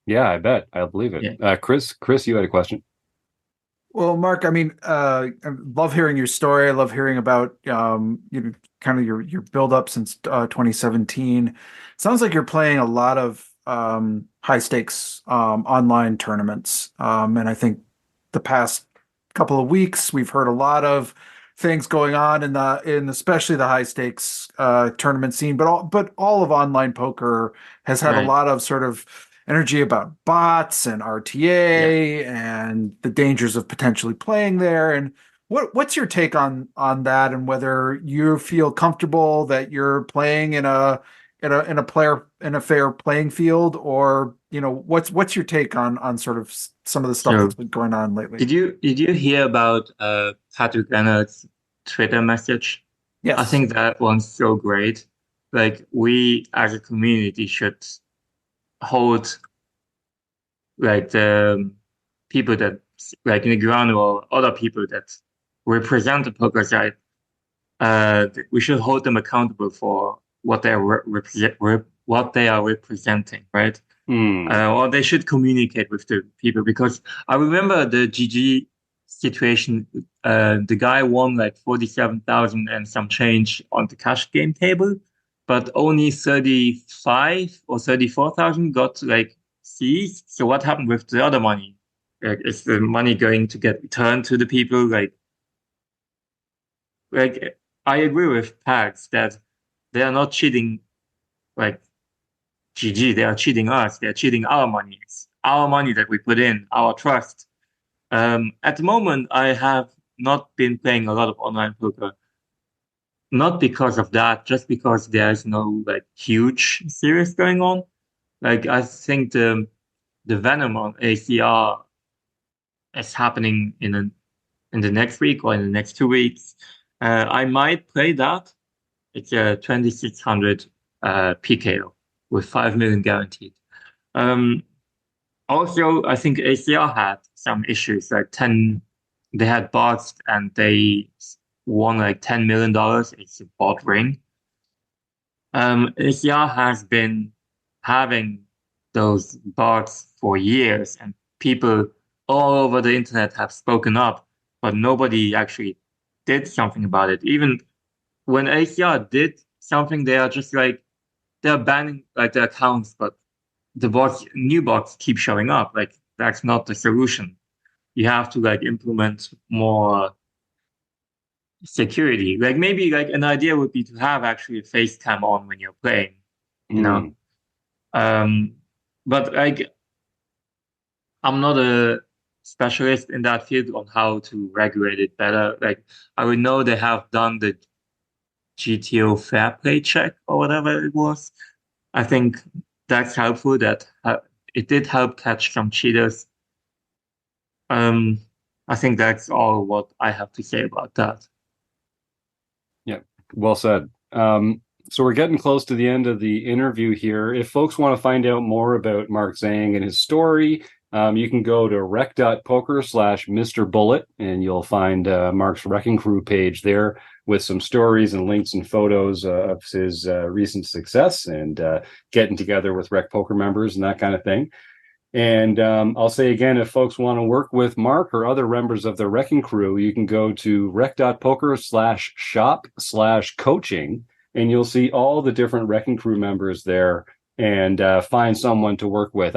Yeah, I bet. I believe it. Yeah. Chris, you had a question. Well, Mark, I mean, I love hearing your story. I love hearing about kind of your build up since 2017. Sounds like you're playing a lot of high stakes online tournaments. And I think the past couple of weeks we've heard a lot of things going on in especially the high stakes tournament scene, but all of online poker has had a Right. lot of sort of energy about bots and RTA and the dangers of potentially playing there. And what's your take on that, and whether you feel comfortable that you're playing in a fair playing field, or what's your take on sort of some of the stuff So that's been going on lately? did you hear about Patrick Leonard's Twitter message? Yes. I think that one's so great. Like we as a community should hold like the people that like Negreanu or other people that represent the poker side. We should hold them accountable for what they are what they are representing, right? Or they should communicate with the people, because I remember the GG situation. The guy won like 47,000 and some change on the cash game table, but only 35 or 34,000 got like seized. So what happened with the other money? Like, is the money going to get returned to the people? Like I agree with Pax that they are not cheating like GG, they are cheating us. They're cheating our money. It's our money that we put in, our trust. At the moment, I have not been playing a lot of online poker. Not because of that, just because there's no like huge series going on. Like I think the Venom on ACR is happening in the next week or in the next 2 weeks. I might play that. It's a 2,600 PKO with 5 million guaranteed. Also, I think ACR had some issues, like they had bots and they won like $10 million. It's a bot ring. ACR has been having those bots for years, and people all over the internet have spoken up, but nobody actually did something about it. Even when ACR did something, they are just like, they're banning like the accounts, but the new bots keep showing up. Like that's not the solution. You have to like implement more security. Like maybe like an idea would be to have actually a face cam on when you're playing, you know. But like I'm not a specialist in that field on how to regulate it better. Like I would know they have done the GTO fair play check or whatever it was. I think that's helpful. That it did help catch some cheaters. I think that's all what I have to say about that. Yeah, well said. So we're getting close to the end of the interview here. If folks want to find out more about Mark Zhang and his story, you can go to rec.poker/Mr. Bullet, and you'll find Mark's RECing Crew page there with some stories and links and photos of his recent success and getting together with Rec Poker members and that kind of thing. And I'll say again, if folks want to work with Mark or other members of the RECing Crew, you can go to rec.poker/shop/coaching, and you'll see all the different RECing Crew members there and find someone to work with.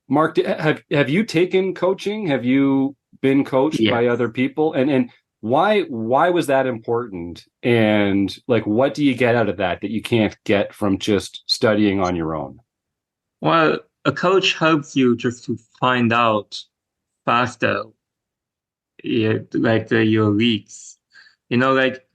Mark, have you taken coaching? Have you been coached by other people? And why was that important? And like, what do you get out of that you can't get from just studying on your own? Well, a coach helps you just to find out faster, your leaks. Like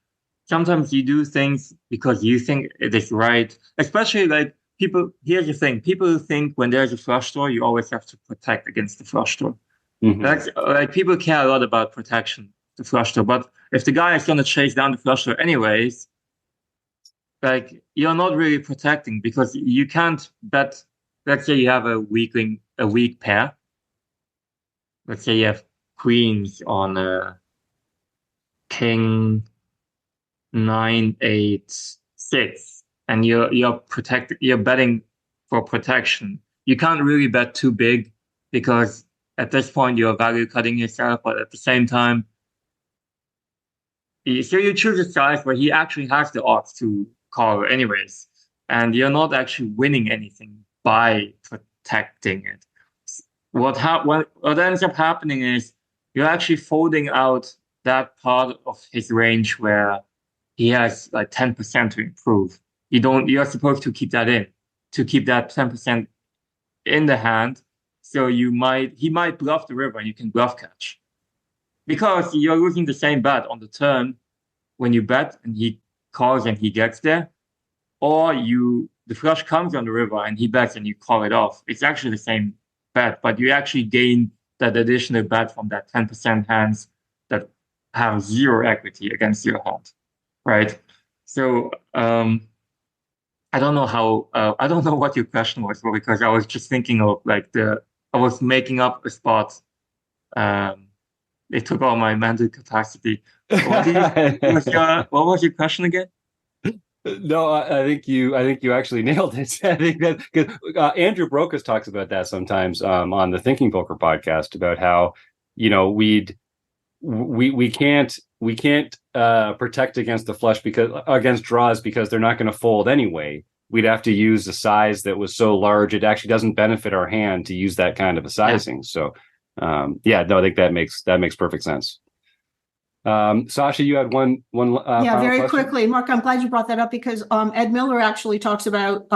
sometimes you do things because you think it is right. Especially like people, here's the thing, people think when there's a flush draw, you always have to protect against the flush draw. Mhm. That's like people care a lot about protection, the flush draw. But if the guy is going to chase down the flush draw anyways, like you're not really protecting because you can't bet. Let's say you have a weak pair. Let's say you have queens on king 9 8 6, and you're betting for protection. You can't really bet too big because at this point you're value cutting yourself, but at the same time, so you choose a size where he actually has the odds to call anyways, and you're not actually winning anything by protecting it. What ends up happening is you're actually folding out that part of his range where he has like 10% to improve. You're supposed to keep that in, to keep that 10% in the hand. So he might bluff the river and you can bluff catch. Because you're losing the same bet on the turn when you bet and he calls and he gets there. Or the flush comes on the river and he bets and you call it off. It's actually the same bet, but you actually gain that additional bet from that 10% hands that have zero equity against your hand. Right. So I don't know I don't know what your question was, because I was just thinking of like I was making up a spot. It took all my mental capacity. What was your question again? No, I think you actually nailed it. I think that because Andrew Brokus talks about that sometimes on the Thinking Poker podcast about how we can't protect against the flush against draws because they're not going to fold anyway. We'd have to use a size that was so large it actually doesn't benefit our hand to use that kind of a sizing. Yeah. So I think that makes perfect sense. Sasha, you had one very question? quickly, Mark, I'm glad you brought that up because Ed Miller actually talks about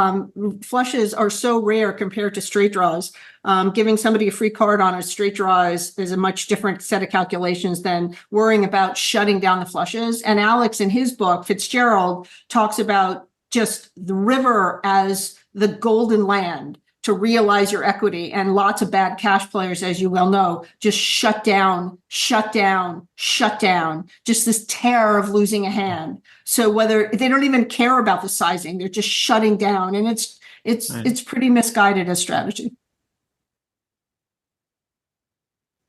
flushes are so rare compared to straight draws. Giving somebody a free card on a straight draw is a much different set of calculations than worrying about shutting down the flushes. And Alex, in his book, Fitzgerald, talks about just the river as the golden land to realize your equity. And lots of bad cash players, as you well know, just shut down, just this terror of losing a hand. So whether they don't even care about the sizing, they're just shutting down. And it's pretty misguided as strategy.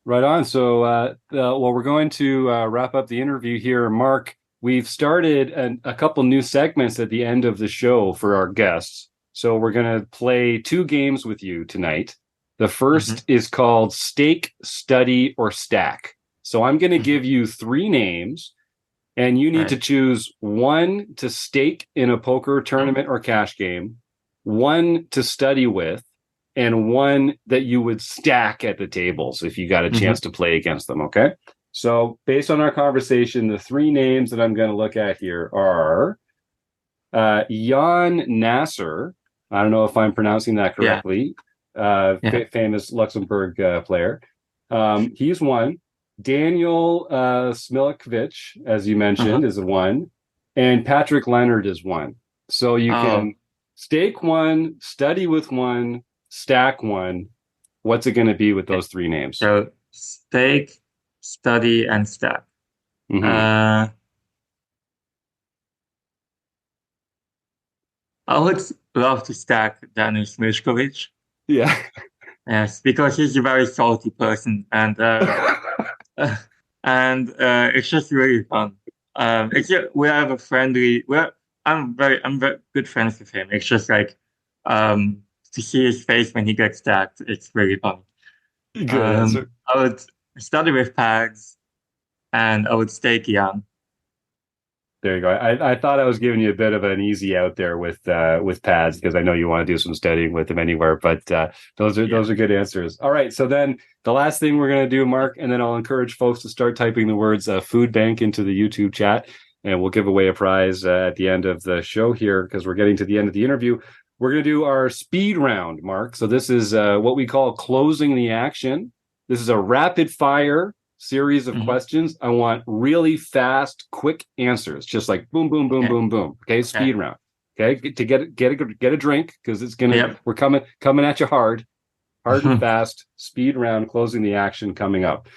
Right on. So, we're going to wrap up the interview here. Mark, we've started a couple new segments at the end of the show for our guests. So we're going to play 2 games with you tonight. The first is called Stake, Study, or Stack. So I'm going to give you 3 names, and you need to choose 1 to stake in a poker tournament or cash game, 1 to study with, and 1 that you would stack at the tables if you got a chance to play against them, okay? So based on our conversation, the 3 names that I'm going to look at here are Jan Nasser. I don't know if I'm pronouncing that correctly. Famous Luxembourg player. He's 1. Daniel Smilikovic, as you mentioned, is 1. And Patrick Leonard is 1. So you can stake 1, study with 1, stack 1. What's it going to be with those 3 names? So stake, study, and stack. I would love to stack Daniel Smilikovic. Yeah. Yes, because he's a very salty person, and it's just really fun. We have a friendly. I'm very good friends with him. It's just like to see his face when he gets stacked. It's really fun. Good answer. I would study with Pags, and I would stake Jan. There you go. I thought I was giving you a bit of an easy out there with pads because I know you want to do some studying with them anywhere. But those are good answers. All right. So then the last thing we're going to do, Mark, and then I'll encourage folks to start typing the words "food bank" into the YouTube chat, and we'll give away a prize at the end of the show here because we're getting to the end of the interview. We're going to do our speed round, Mark. So this is what we call closing the action. This is a rapid fire series of questions. I want really fast, quick answers, just like boom, boom, boom, boom, boom. Okay, speed round. Okay, to get a drink because it's gonna we're coming at you hard and fast. Speed round, closing the action coming up.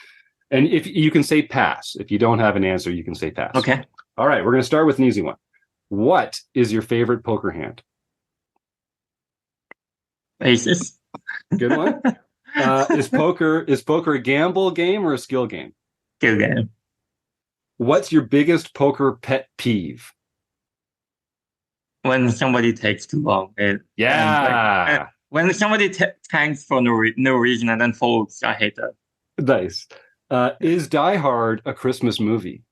And if you can say pass, if you don't have an answer, you can say pass. Okay. All right, we're gonna start with an easy one. What is your favorite poker hand? Aces. Good one. Is poker a gamble game or a skill game? Skill game. What's your biggest poker pet peeve? When somebody takes too long. When somebody tanks for no reason and then folds, I hate that. Nice. Is Die Hard a Christmas movie?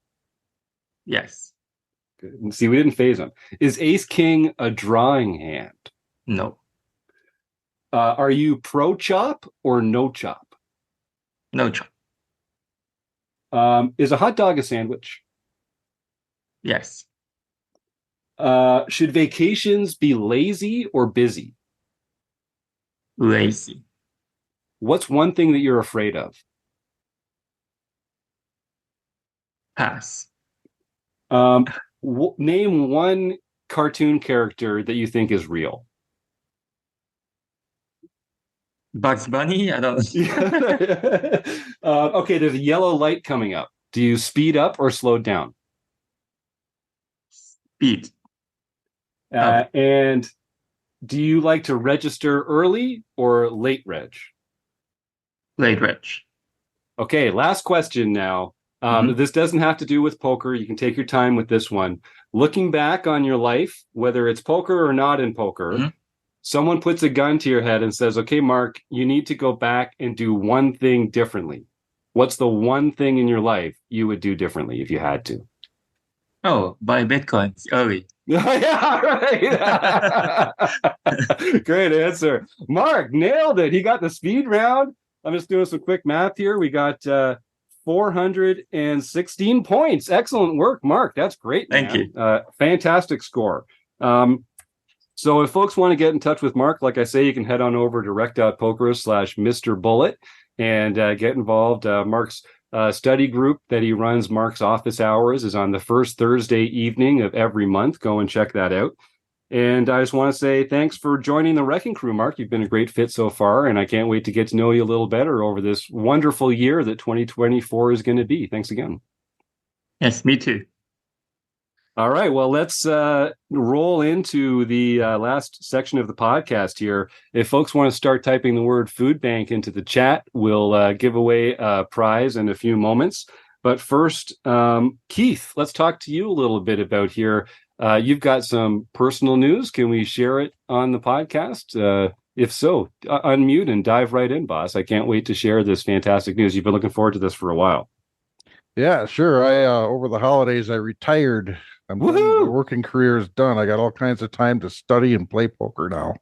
Yes. Good. See, we didn't phase them. Is Ace King a drawing hand? No. Are you pro chop or no chop? No chop. Is a hot dog a sandwich? Yes. Should vacations be lazy or busy? Lazy. What's one thing that you're afraid of? Pass. Name one cartoon character that you think is real. Bugs Bunny? I don't Okay, there's a yellow light coming up. Do you speed up or slow down? Speed. And do you like to register early or late reg? Late reg. Okay, last question now. This doesn't have to do with poker. You can take your time with this one. Looking back on your life, whether it's poker or not in poker, someone puts a gun to your head and says, okay, Mark, you need to go back and do one thing differently. What's the one thing in your life you would do differently if you had to? Oh, buy Bitcoins early. Yeah, right. Great answer. Mark nailed it. He got the speed round. I'm just doing some quick math here. We got 416 points. Excellent work, Mark. That's great, man. Thank you. Fantastic score. So if folks want to get in touch with Mark, like I say, you can head on over to rec.poker/Mr. Bullet and get involved. Mark's study group that he runs, Mark's Office Hours, is on the first Thursday evening of every month. Go and check that out. And I just want to say thanks for joining the RECing Crew, Mark. You've been a great fit so far, and I can't wait to get to know you a little better over this wonderful year that 2024 is going to be. Thanks again. Yes, me too. All right, well, let's roll into the last section of the podcast here. If folks want to start typing the word food bank into the chat, we'll give away a prize in a few moments. But first, Keith, let's talk to you a little bit about here. You've got some personal news. Can we share it on the podcast? If so, unmute and dive right in, boss. I can't wait to share this fantastic news. You've been looking forward to this for a while. Yeah, sure. I over the holidays, I retired. The working career is done. I got all kinds of time to study and play poker now.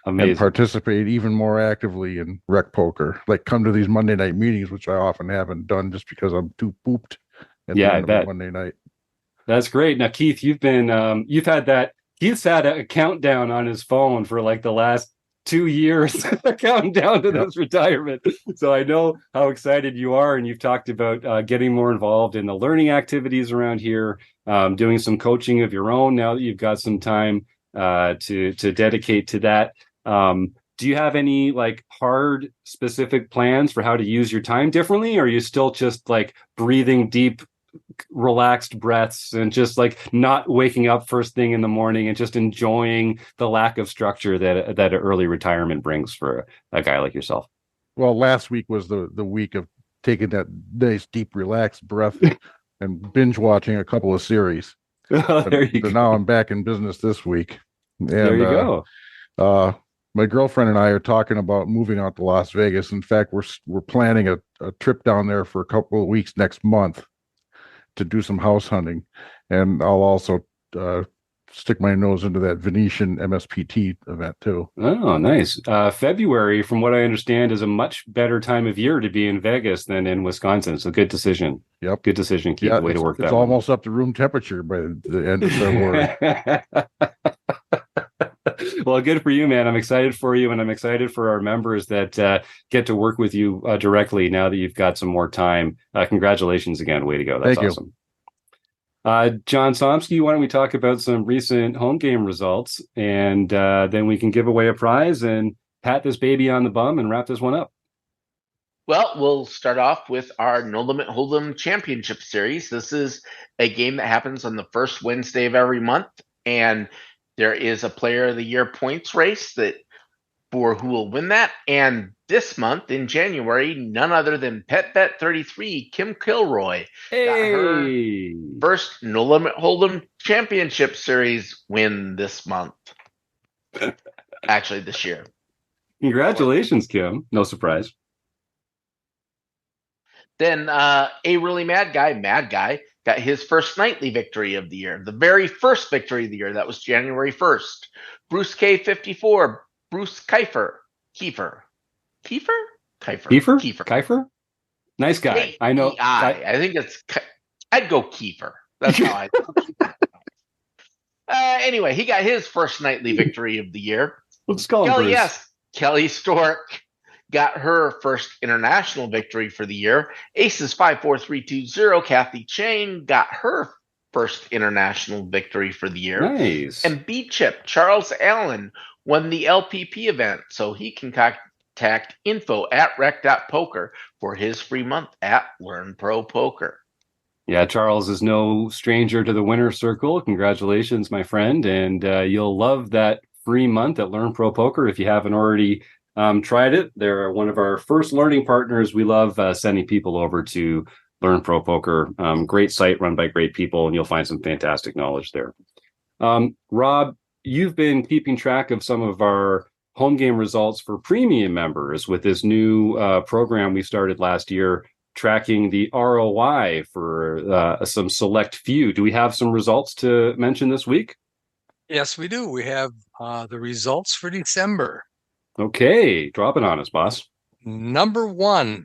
Amazing. And participate even more actively in rec poker. Like come to these Monday night meetings, which I often haven't done just because I'm too pooped at the end of Monday night. That's great. Now, Keith, Keith's had a countdown on his phone for like the last 2 years, counting down to this retirement. So I know how excited you are, and you've talked about getting more involved in the learning activities around here, doing some coaching of your own now that you've got some time to dedicate to that. Do you have any like hard specific plans for how to use your time differently, or are you still just like breathing deep, relaxed breaths and just like not waking up first thing in the morning and just enjoying the lack of structure that an early retirement brings for a guy like yourself? Well, last week was the week of taking that nice deep relaxed breath and binge watching a couple of series. There you go. Now I'm back in business this week. And, there you go. My girlfriend and I are talking about moving out to Las Vegas. In fact, we're planning a trip down there for a couple of weeks next month to do some house hunting, and I'll also stick my nose into that Venetian MSPT event too. Oh, nice. February, from what I understand, is a much better time of year to be in Vegas than in Wisconsin. So good decision. Yep. Good decision. Keep way to work that. It's almost up to room temperature by the end of February. Well, good for you, man. I'm excited for you, and I'm excited for our members that get to work with you directly now that you've got some more time. Congratulations again. Way to go. That's Thank you. awesome. John Somsky, why don't we talk about some recent home game results, and then we can give away a prize and pat this baby on the bum and wrap this one up. Well, we'll start off with our No Limit Hold'em Championship Series. This is a game that happens on the first Wednesday of every month, and there is a Player of the Year points race for who will win that. And this month in January, none other than PetBet33 Kim Kilroy got her first No Limit Hold'em Championship Series win this month. Actually, this year. Congratulations, Kim. No surprise. Then a really mad guy, got his first nightly victory of the year. The very first victory of the year. That was January 1st. Bruce K54, Bruce Kiefer. Nice guy. K-E-I. I know. I think I'd go Kiefer. That's how anyway, he got his first nightly victory of the year. Let's call him Kelly, Bruce. yes. Kelly Stork got her first international victory for the year. Aces 54320. Kathy Chang got her first international victory for the year. Nice. And B-Chip Charles Allen won the LPP event, so he can contact info at rec.poker for his free month at Learn Pro Poker. Yeah, Charles is no stranger to the winner's circle. Congratulations, my friend. And you'll love that free month at Learn Pro Poker if you haven't already tried it. They're one of our first learning partners. We love sending people over to Learn Pro Poker. Great site run by great people, and you'll find some fantastic knowledge there. Rob, you've been keeping track of some of our home game results for premium members with this new program we started last year, tracking the ROI for some select few. Do we have some results to mention this week? Yes, we do. We have the results for December. Okay, drop it on us, boss. Number 1,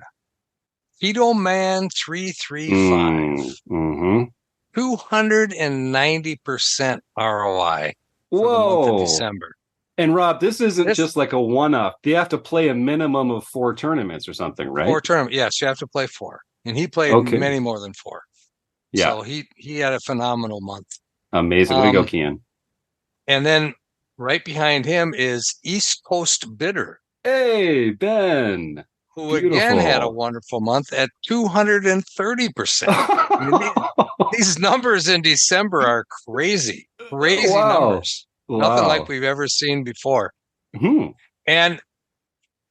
Keto Man 335. 290% ROI for the month of December. And Rob, this isn't just like a one-off. They have to play a minimum of 4 tournaments or something, right? 4 tournaments. Yes, you have to play 4. And he played many more than 4. Yeah. So he had a phenomenal month. Amazing. Way to go, Kian. And then right behind him is East Coast Bidder. Hey, Ben. Who again had a wonderful month at 230%. These numbers in December are crazy numbers. Nothing like we've ever seen before. And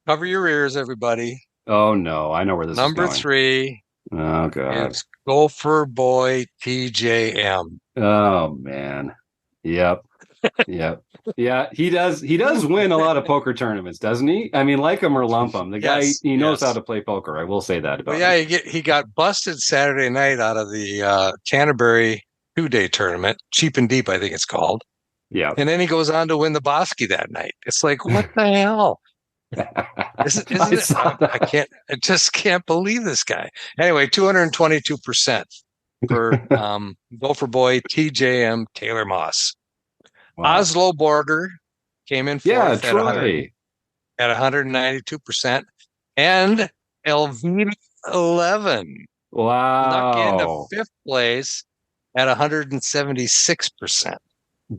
cover your ears, everybody. Oh, no. I know where this is going. Number 3. Oh, God. It's Gopher Boy TJM. Oh, man. Yep. Yep. Yeah, he does win a lot of poker tournaments, doesn't he? I mean, like him or lump him. The guy, he knows how to play poker. I will say that about him. He got busted Saturday night out of the Canterbury 2-day tournament, Cheap and Deep, I think it's called. Yeah. And then he goes on to win the Bosky that night. It's like, what the hell? Isn't it? I just can't believe this guy. Anyway, 222% for Gopher Boy TJM Taylor Moss. Wow. Oslo Border came in fourth at 192%, and Elvira 11 snuck into fifth place at 176%.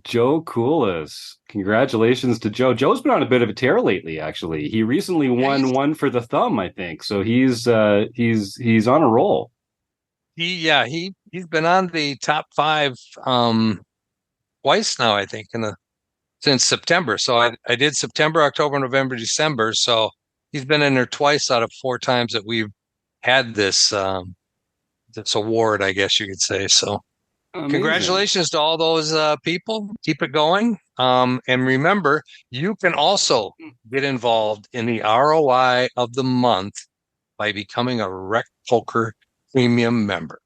Joe Coolis. Congratulations to Joe. Joe's been on a bit of a tear lately, actually. He recently won one for the thumb, I think. So he's on a roll. He's been on the top 5 twice now, I think, since September. So I did September, October, November, December. So he's been in there twice out of 4 times that we've had this award, I guess you could say. So amazing. Congratulations to all those people. Keep it going. And remember, you can also get involved in the ROI of the month by becoming a RecPoker Premium member.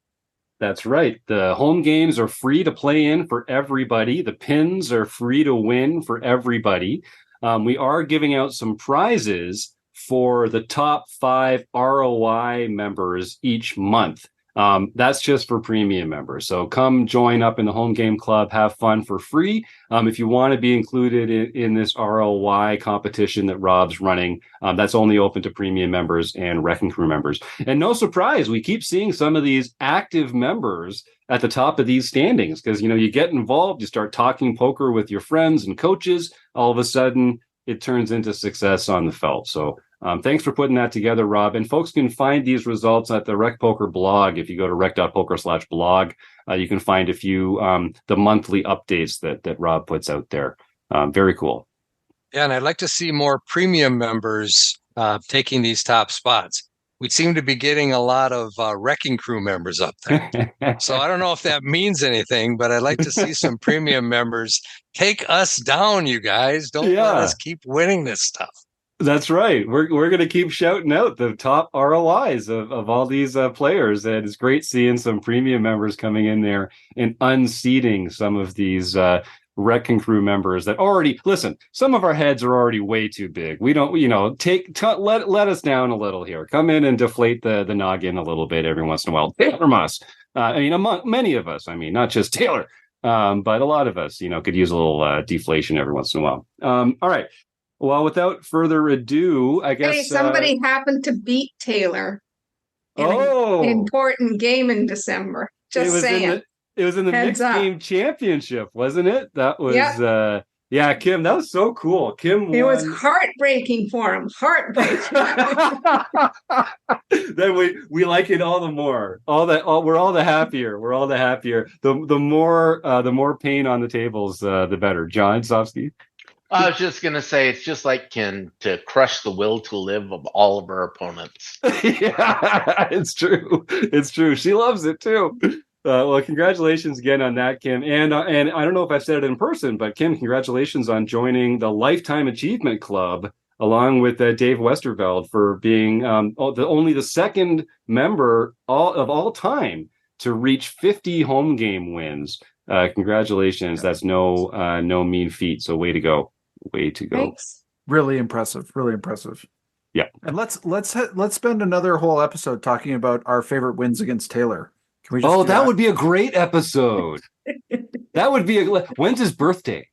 That's right. The home games are free to play in for everybody. The pins are free to win for everybody. We are giving out some prizes for the top 5 ROI members each month. That's just for premium members. So come join up in the home game club, have fun for free. If you want to be included in this ROI competition that Rob's running, that's only open to premium members and Wrecking Crew members. And no surprise, we keep seeing some of these active members at the top of these standings because, you get involved, you start talking poker with your friends and coaches, all of a sudden it turns into success on the felt. So thanks for putting that together, Rob. And folks can find these results at the RecPoker blog. If you go to rec.poker/blog, you can find a few the monthly updates that Rob puts out there. Very cool. Yeah, and I'd like to see more premium members taking these top spots. We seem to be getting a lot of Wrecking Crew members up there. So I don't know if that means anything, but I'd like to see some premium members take us down, you guys. Don't let us keep winning this stuff. That's right. We're going to keep shouting out the top ROIs of all these players. And it's great seeing some premium members coming in there and unseating some of these Wrecking Crew members that already, listen, some of our heads are already way too big. We don't, let us down a little here. Come in and deflate the noggin a little bit every once in a while. Taylor must. Among many of us, not just Taylor, but a lot of us, could use a little deflation every once in a while. All right. Well, without further ado, I guess... Hey, somebody happened to beat Taylor in an important game in December. Just saying. It was in the Heads mixed up. game championship, wasn't it? That was... Kim, that was so cool. Kim won. It was heartbreaking for him. Heartbreaking. Then we like it all the more. We're all the happier. We're all the happier. The more pain on the tables, the better. John Sofsky? I was just going to say, it's just like Ken to crush the will to live of all of her opponents. Yeah, it's true. It's true. She loves it too. Well, congratulations again on that, Kim. And I don't know if I've said it in person, but Kim, congratulations on joining the Lifetime Achievement Club along with Dave Westerveld for being only the second member of all time to reach 50 home game wins. Congratulations. That's no mean feat. So way to go. Way to go. Thanks. Really impressive. Really impressive. Yeah. And let's spend another whole episode talking about our favorite wins against Taylor. Can we just do that would be a great episode. That would be when's his birthday?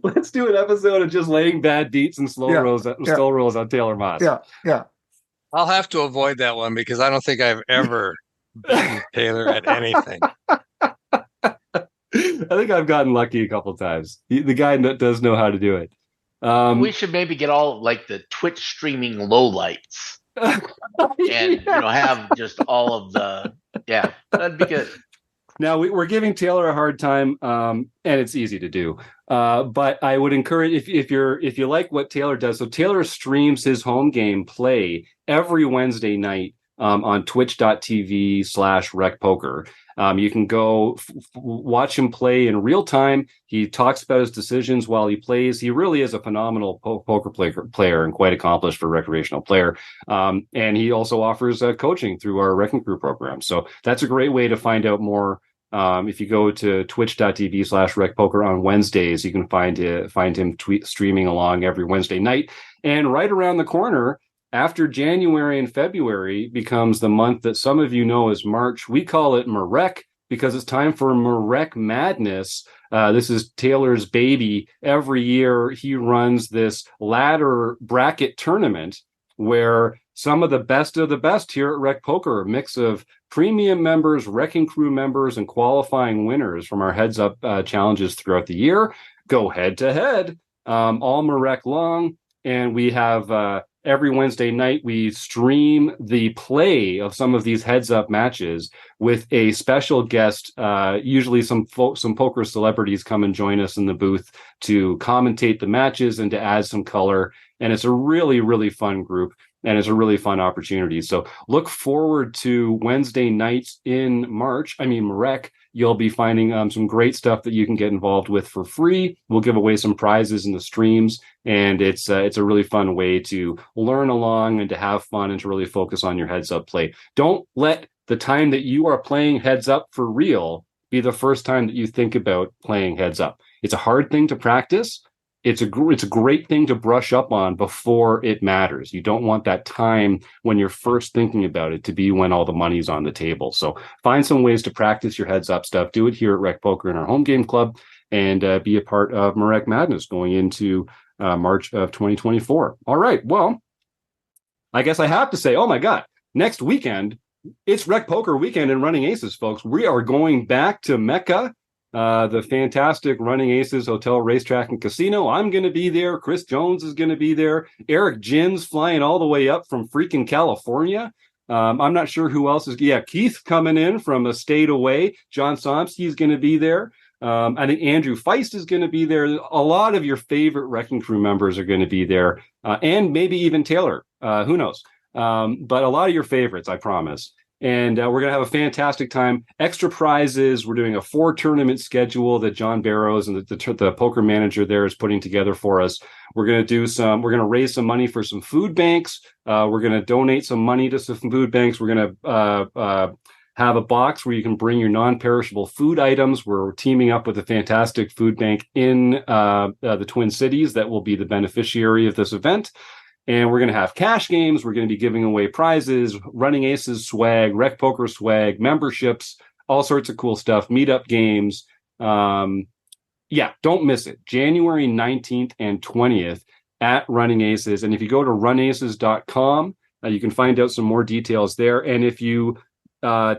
Let's do an episode of just laying bad beats and slow rolls on Taylor Moss. Yeah. I'll have to avoid that one because I don't think I've ever beaten Taylor at anything. I think I've gotten lucky a couple times. The guy does know how to do it. We should maybe get all like the Twitch streaming lowlights and have just all of that'd be good. Now we're giving Taylor a hard time, and it's easy to do. But I would encourage if you like what Taylor does. So Taylor streams his home game play every Wednesday night on twitch.tv/RecPoker. You can go watch him play in real time. He talks about his decisions while he plays. He really is a phenomenal poker player and quite accomplished for a recreational player. And he also offers coaching through our Wrecking Crew program. So that's a great way to find out more. If you go to twitch.tv/RecPoker on Wednesdays, you can find him streaming along every Wednesday night. And right around the corner, after January and February becomes the month that some of you know as March, we call it Marek because it's time for Marek Madness. This is Taylor's baby. Every year he runs this ladder bracket tournament where some of the best here at RecPoker, a mix of premium members, Wrecking Crew members, and qualifying winners from our heads up challenges throughout the year go head to head, all Marek long. And we have every Wednesday night, we stream the play of some of these heads-up matches with a special guest. Usually some poker celebrities come and join us in the booth to commentate the matches and to add some color. And it's a really, really fun group, and it's a really fun opportunity. So look forward to Wednesday nights in March. Marek. You'll be finding some great stuff that you can get involved with for free. We'll give away some prizes in the streams, and it's a really fun way to learn along and to have fun and to really focus on your heads up play. Don't let the time that you are playing heads up for real be the first time that you think about playing heads up. It's a hard thing to practice, it's a great thing to brush up on before it matters. You don't want that time when you're first thinking about it to be when all the money's on the table. So find some ways to practice your heads up stuff. Do it here at Rec Poker in our home game club, and be a part of Marek Madness going into March of 2024. All right. Well, I guess I have to say, oh my God, next weekend, it's Rec Poker weekend in Running Aces, folks. We are going back to Mecca, the fantastic Running Aces Hotel, Racetrack, and Casino. I'm going to be there. Chris Jones is going to be there. Eric Jin's flying all the way up from freaking California. I'm not sure who else is. Yeah, Keith coming in from a state away. John Somsky is going to be there. I think Andrew Feist is going to be there. A lot of your favorite Wrecking Crew members are going to be there, and maybe even Taylor. Who knows? But a lot of your favorites, I promise. And we're going to have a fantastic time. Extra prizes. We're doing a 4-tournament schedule that John Barrows and the poker manager there is putting together for us. We're going to raise some money for some food banks. We're going to donate some money to some food banks. We're going to have a box where you can bring your non-perishable food items. We're teaming up with a fantastic food bank in the Twin Cities that will be the beneficiary of this event. And we're going to have cash games. We're going to be giving away prizes, Running Aces swag, Rec Poker swag, memberships, all sorts of cool stuff, meetup games. Yeah, don't miss it. January 19th and 20th at Running Aces. And if you go to runaces.com, you can find out some more details there. And if you have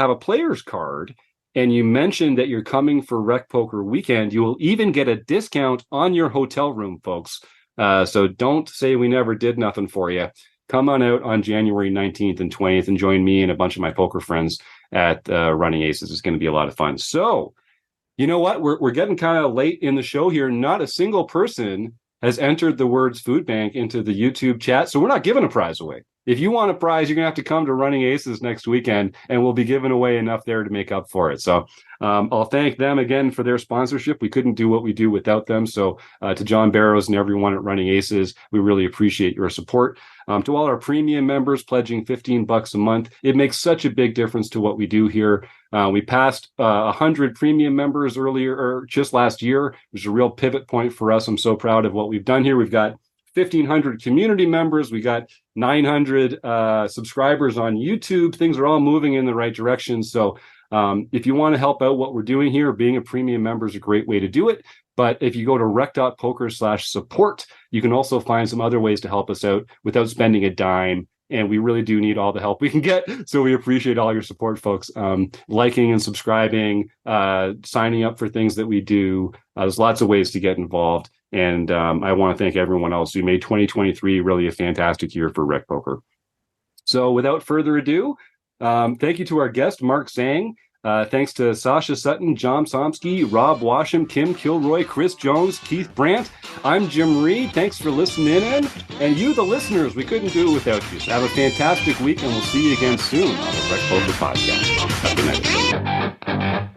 a player's card and you mention that you're coming for Rec Poker weekend, you will even get a discount on your hotel room, folks. So don't say we never did nothing for you. Come on out on January 19th and 20th and join me and a bunch of my poker friends at Running Aces. It's going to be a lot of fun. So, you know what? We're getting kind of late in the show here. Not a single person has entered the words food bank into the YouTube chat. So we're not giving a prize away. If you want a prize, you're going to have to come to Running Aces next weekend, and we'll be giving away enough there to make up for it. So I'll thank them again for their sponsorship. We couldn't do what we do without them. So to John Barrows and everyone at Running Aces, we really appreciate your support. To all our premium members pledging $15 a month, it makes such a big difference to what we do here. We passed 100 premium members earlier, or just last year, which is a real pivot point for us. I'm so proud of what we've done here. We've got 1,500 community members. We got 900 subscribers on YouTube. Things are all moving in the right direction. So if you want to help out what we're doing here, being a premium member is a great way to do it. But if you go to rec.poker/support, you can also find some other ways to help us out without spending a dime. And we really do need all the help we can get. So we appreciate all your support, folks. Liking and subscribing, signing up for things that we do. There's lots of ways to get involved. And I want to thank everyone else who made 2023 really a fantastic year for Rec Poker. So without further ado, thank you to our guest, Mark Zhang. Thanks to Sasha Sutton, John Somsky, Rob Washam, Kim Kilroy, Chris Jones, Keith Brandt. I'm Jim Reid. Thanks for listening in. And you, the listeners, we couldn't do it without you. So have a fantastic week, and we'll see you again soon on the Rec Poker Podcast. Have a good night.